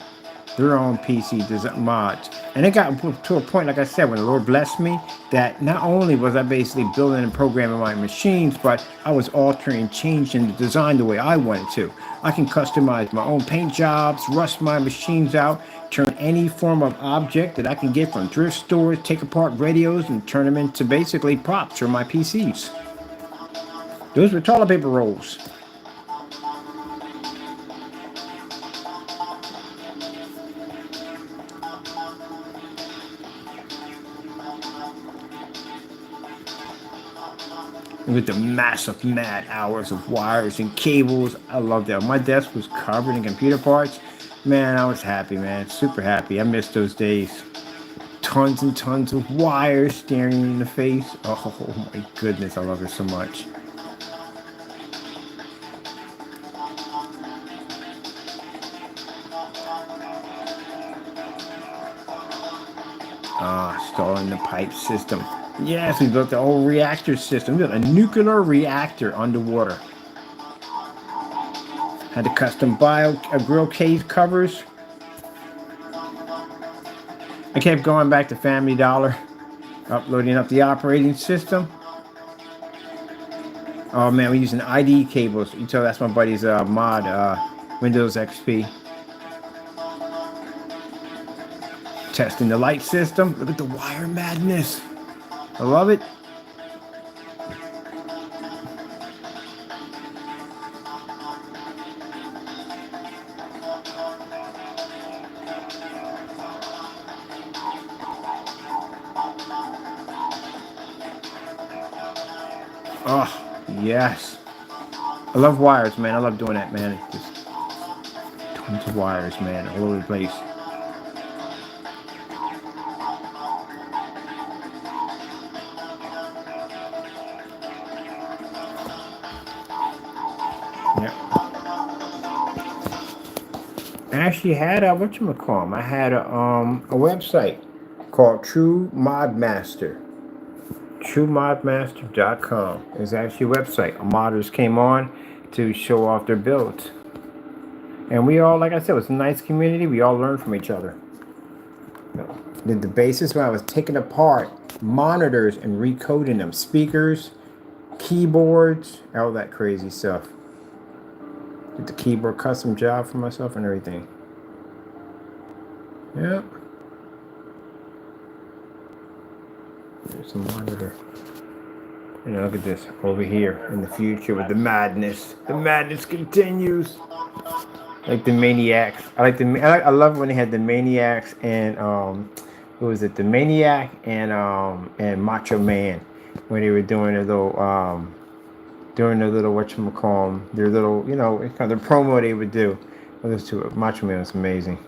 their own PC design mods. And it got to a point, like I said, when the Lord blessed me, that not only was I basically building and programming my machines, but I was altering and changing the design the way I wanted to. I can customize my own paint jobs, rust my machines out, turn any form of object that I can get from thrift stores, take apart radios, and turn them into basically props for my PCs. Those were toilet paper rolls. With the massive mad hours of wires and cables. I love that. My desk was covered in computer parts. Man, I was happy, man. Super happy. I missed those days. Tons and tons of wires staring me in the face. Oh my goodness, I love it so much. Installing the pipe system. Yes, we built the whole reactor system. We built a nuclear reactor underwater. Had to custom grill case covers. I kept going back to Family Dollar, uploading up the operating system. Oh man, we're using ID cables. You tell that's my buddy's mod, Windows XP. Testing the light system. Look at the wire madness. I love it. Oh, yes. I love wires, man. I love doing that, man. It's just tons of wires, man, all over the place. I actually had a whatchamacallit. I had a website called True Mod Master. TrueModMaster.com is actually a website. Modders came on to show off their builds. And we all, like I said, it was a nice community. We all learned from each other. Did the basis when I was taking apart monitors and recoding them. Speakers, keyboards, all that crazy stuff. Did the keyboard custom job for myself and everything. Yep. There's a monitor. And look at this over here in the future with the madness. The madness continues. Like the Maniacs. I love when they had the Maniacs and who was it? The Maniac and Macho Man, when they were doing their little whatchamacallit, their little, you know, kind of the promo they would do. Well, those two, Macho Man was amazing.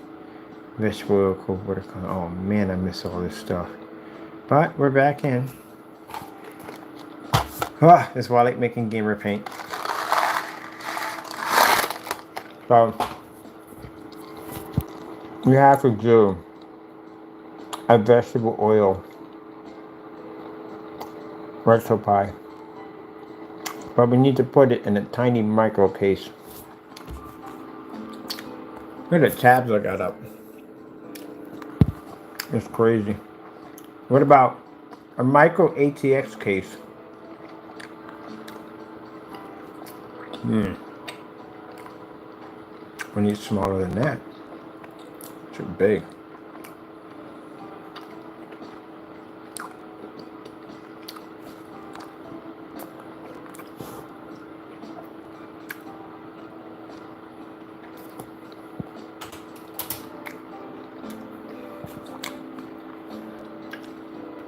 Vegetable oil, water. Oh man, I miss all this stuff. But we're back in. That's why I like making gamer paint. So we have to do a vegetable oil recto pie, but we need to put it in a tiny micro case. Look at the tabs I got up. It's crazy. What about a micro ATX case? We need smaller than that. Too big.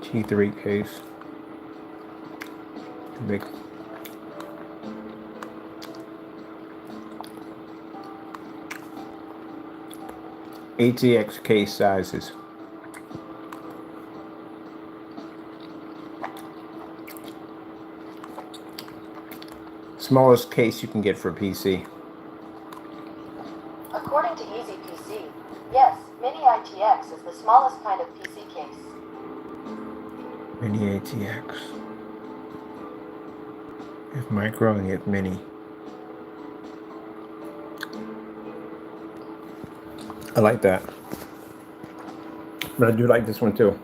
T3 case. Too big. ATX case sizes. Smallest case you can get for a PC. According to Easy PC, yes, Mini ITX is the smallest kind of PC case. Mini ATX. You have micro and you have mini. I like that. But I do like this one too.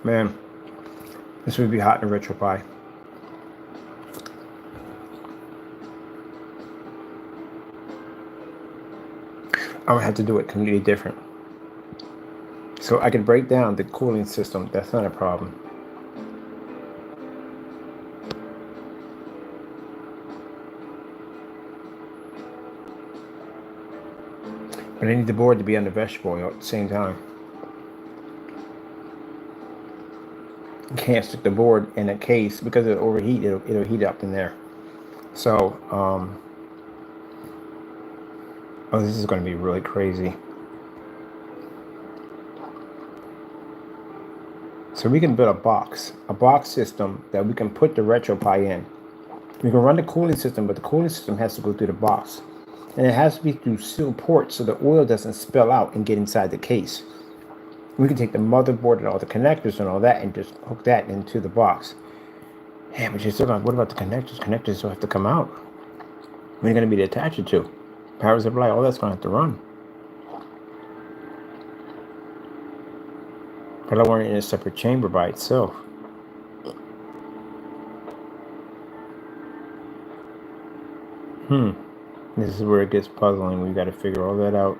Man, this would be hot in RetroPie. I would have to do it completely different. So I can break down the cooling system. That's not a problem. But I need the board to be on the vegetable oil at the same time. You can't stick the board in a case because it'll overheat. It'll heat up in there. So, oh, this is going to be really crazy. So we can build a box system that we can put the RetroPie in. We can run the cooling system, but the cooling system has to go through the box. And it has to be through sealed ports so the oil doesn't spill out and get inside the case. We can take the motherboard and all the connectors and all that and just hook that into the box. Yeah, but you're still going, what about the connectors? Connectors will have to come out. What are you going to be attached to? Power supply, all that's going to have to run. But I want it in a separate chamber by itself. This is where it gets puzzling. We got to figure all that out.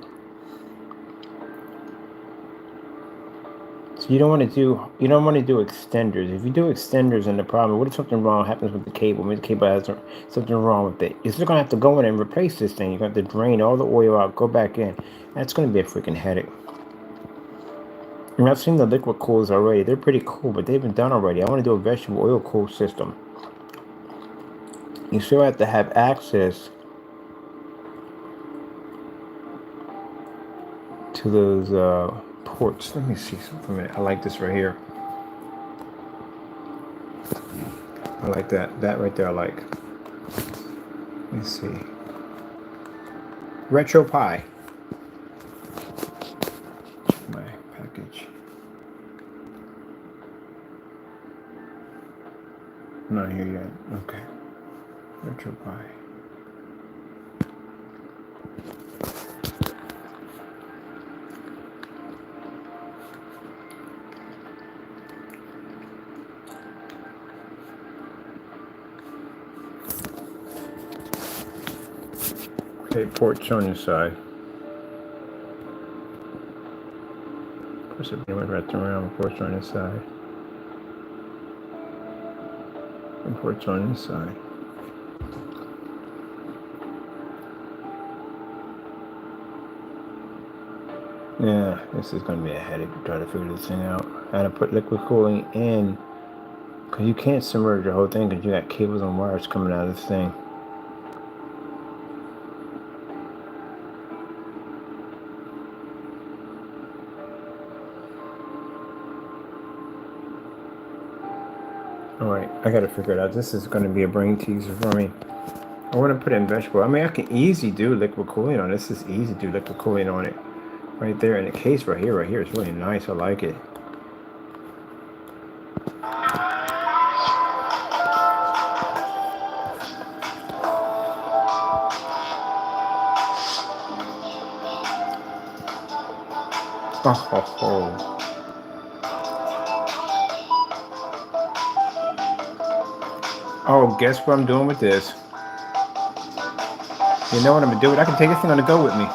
So you don't want to do extenders. If you do extenders, and the problem, what if something wrong happens with the cable? Maybe the cable has something wrong with it. You're still gonna have to go in and replace this thing. You're gonna have to drain all the oil out, go back in. That's gonna be a freaking headache. And I've seen the liquid coolers already. They're pretty cool, but they've been done already. I want to do a vegetable oil cool system. You still have to have access to those ports. Let me see something for a minute. I like this right here. I like that. That right there I like. Let's see. RetroPie. My package. Not here yet. Okay. RetroPie. Okay, ports on the side. Of course, if anyone wrapped around, ports on this side. And ports on this side. Yeah, this is going to be a headache to try to figure this thing out. I had to put liquid cooling in, because you can't submerge the whole thing because you got cables and wires coming out of this thing. Alright, I gotta figure it out. This is going to be a brain teaser for me. I want to put it in vegetable. I mean, I can easily do liquid cooling on this. It's easy to do liquid cooling on it. Right there in the case right here is really nice. I like it. Oh. Oh, guess what I'm doing with this? You know what I'm gonna do? I can take this thing on the go with me.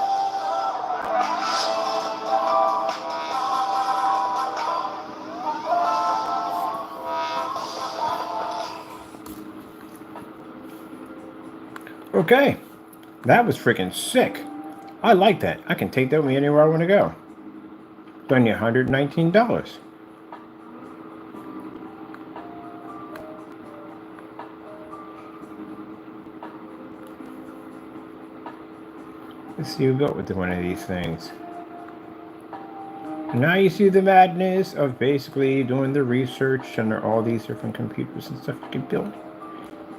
Okay, that was freaking sick. I like that. I can take that with me anywhere I want to go. It's only $119. Let's see who built with one of these things. Now you see the madness of basically doing the research under all these different computers and stuff you can build.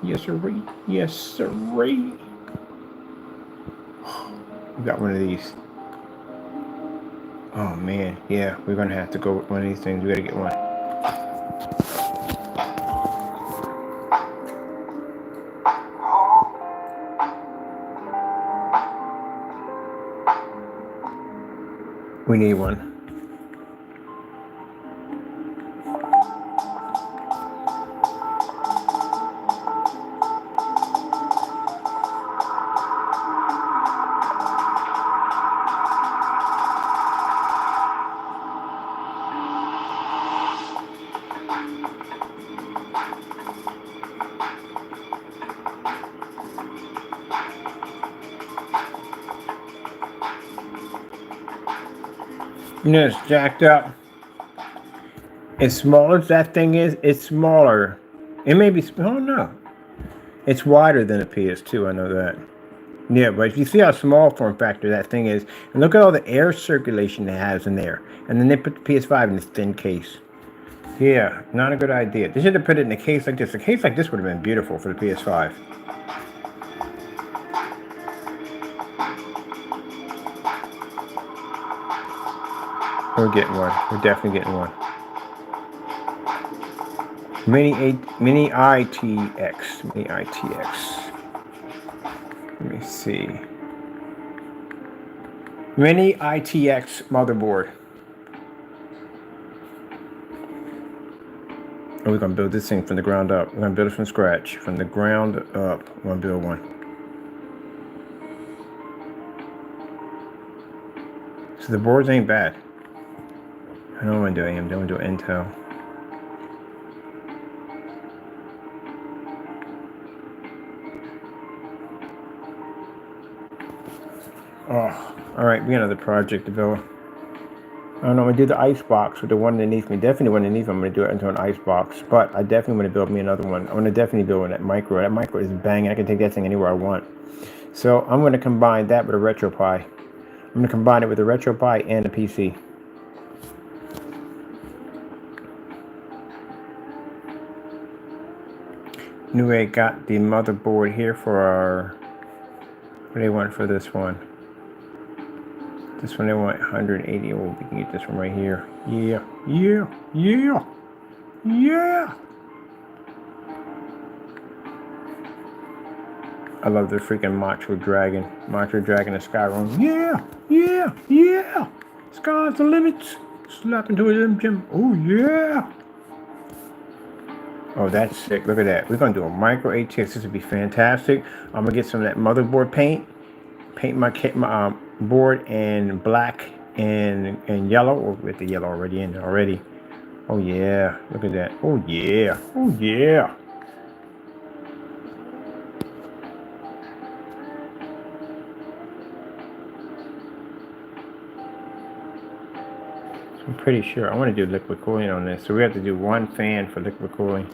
Yes, sirree. Yes, sirree. We got one of these. Oh man, yeah, we're gonna have to go with one of these things. We gotta get one. We need one. You know, it's jacked up. As small as that thing is, it's smaller. It may be, oh no. It's wider than a PS2, I know that. Yeah, but if you see how small form factor that thing is, and look at all the air circulation it has in there. And then they put the PS5 in this thin case. Yeah, not a good idea. They should have put it in a case like this. A case like this would have been beautiful for the PS5. We're getting one. We're definitely getting one. Mini ITX. Mini ITX. Let me see. Mini ITX motherboard. And we're going to build this thing from the ground up. We're going to build it from scratch. From the ground up. We're going to build one. So the boards ain't bad. I don't want to do AMD. I want to do Intel. Oh, all right. We got another project to build. I don't know. I'm going to do the ice box with the one underneath me. Definitely one underneath me. I'm going to do it into an ice box. But I definitely want to build me another one. I'm going to definitely build one that micro. That micro is banging. I can take that thing anywhere I want. So I'm going to combine that with a RetroPie. I'm going to combine it with a RetroPie and a PC. Anyway, got the motherboard here for our, what do they want for this one? This one they want 180. Oh, we can get this one right here. Yeah, yeah, yeah, yeah. I love the freaking Macho Dragon. Macho Dragon of Skyrim. Yeah, yeah, yeah. Sky's the limit. Slap into a gym. Oh, yeah. Oh, that's sick. Look at that. We're going to do a micro ATX. This would be fantastic. I'm going to get some of that motherboard paint. Paint my board in black and yellow. Or with the yellow already in there already. Oh, yeah. Look at that. Oh, yeah. Oh, yeah. I'm pretty sure I want to do liquid cooling on this. So we have to do one fan for liquid cooling.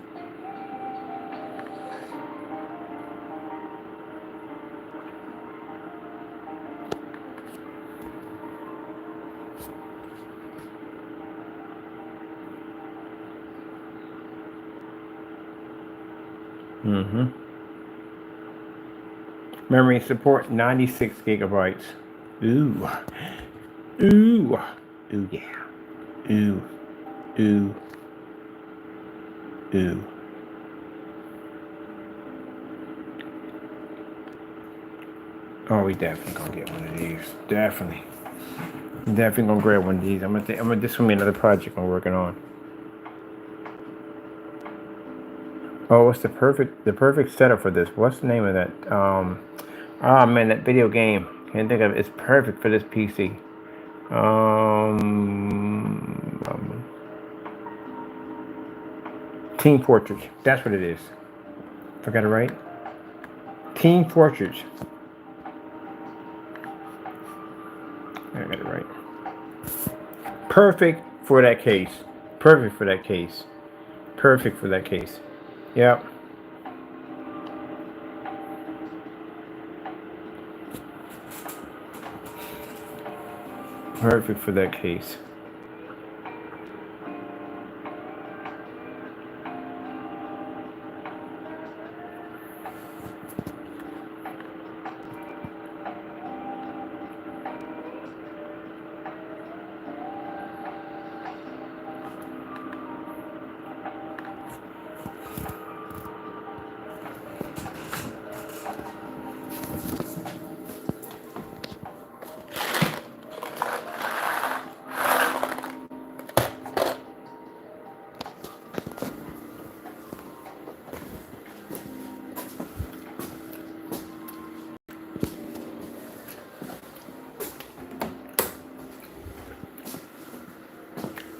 Memory support 96 gigabytes. Ooh. Ooh. Ooh, yeah. Ooh. Ooh. Ooh. Oh, we definitely gonna get one of these. Definitely. Definitely gonna grab one of these. This will be another project I'm working on. Oh, it's the perfect setup for this. What's the name of that? Ah man, that video game. Can't think of it. It's perfect for this PC. Team Fortress. That's what it is. Forgot it right. Team Fortress. I got it right. Perfect for that case. Perfect for that case. Perfect for that case. Yep. Perfect for that case.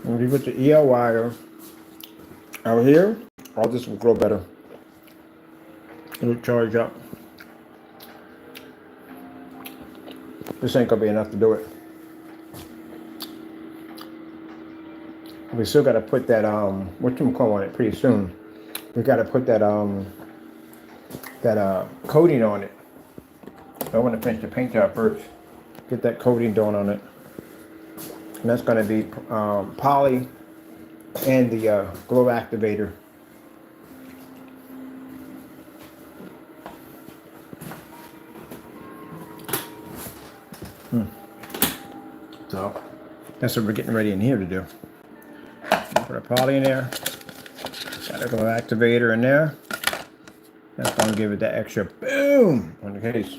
When you put the EL wire out here, all this will grow better. It'll charge up. This ain't gonna be enough to do it. We still gotta put that whatchamacallit on it pretty soon. We gotta put that coating on it. So I want to finish the paint job first. Get that coating done on it. And that's gonna be poly and the glow activator. So that's what we're getting ready in here to do. Put a poly in there. Got a glow activator in there. That's gonna give it that extra boom on the case.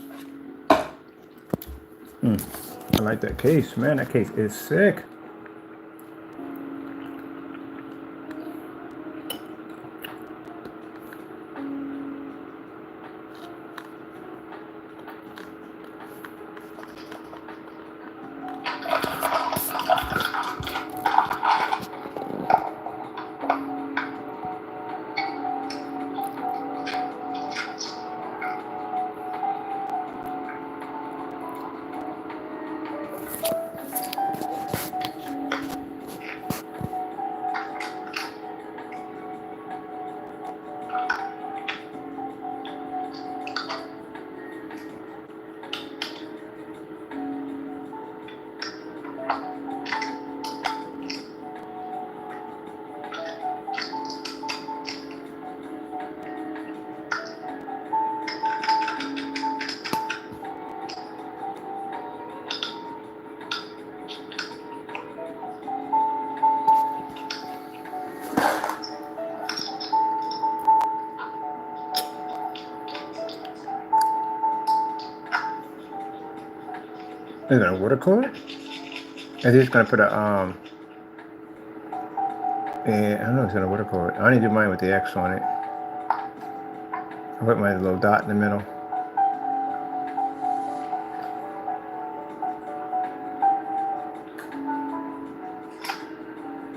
I like that case, man. That case is sick. Is it a water cooler? Is he just gonna put a I don't know if it's gonna water cooler. I only do mine with the X on it. I put my little dot in the middle.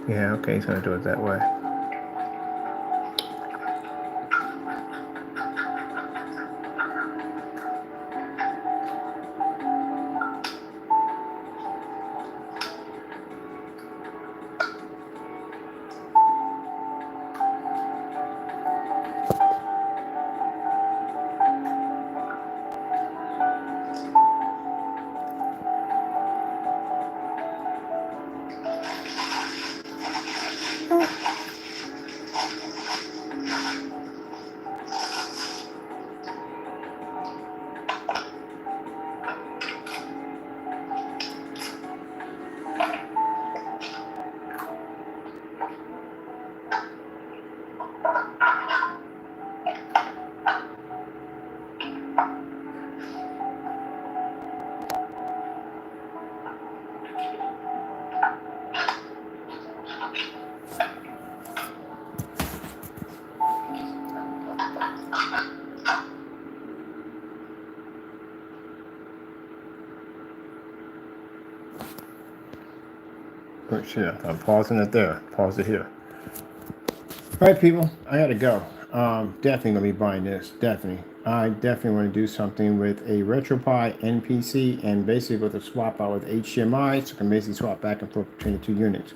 Yeah, okay, he's gonna do it that way. Which, yeah, I'm pausing it there. Pause it here. All right, people, I gotta go. Definitely gonna be buying this. Definitely. I definitely want to do something with a RetroPie NPC and basically with a swap out with HDMI, so I can basically swap back and forth between the two units.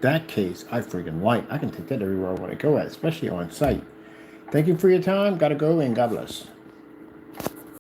That case, I freaking like. I can take that everywhere I want to go at, especially on site. Thank you for your time. Gotta go, and God bless.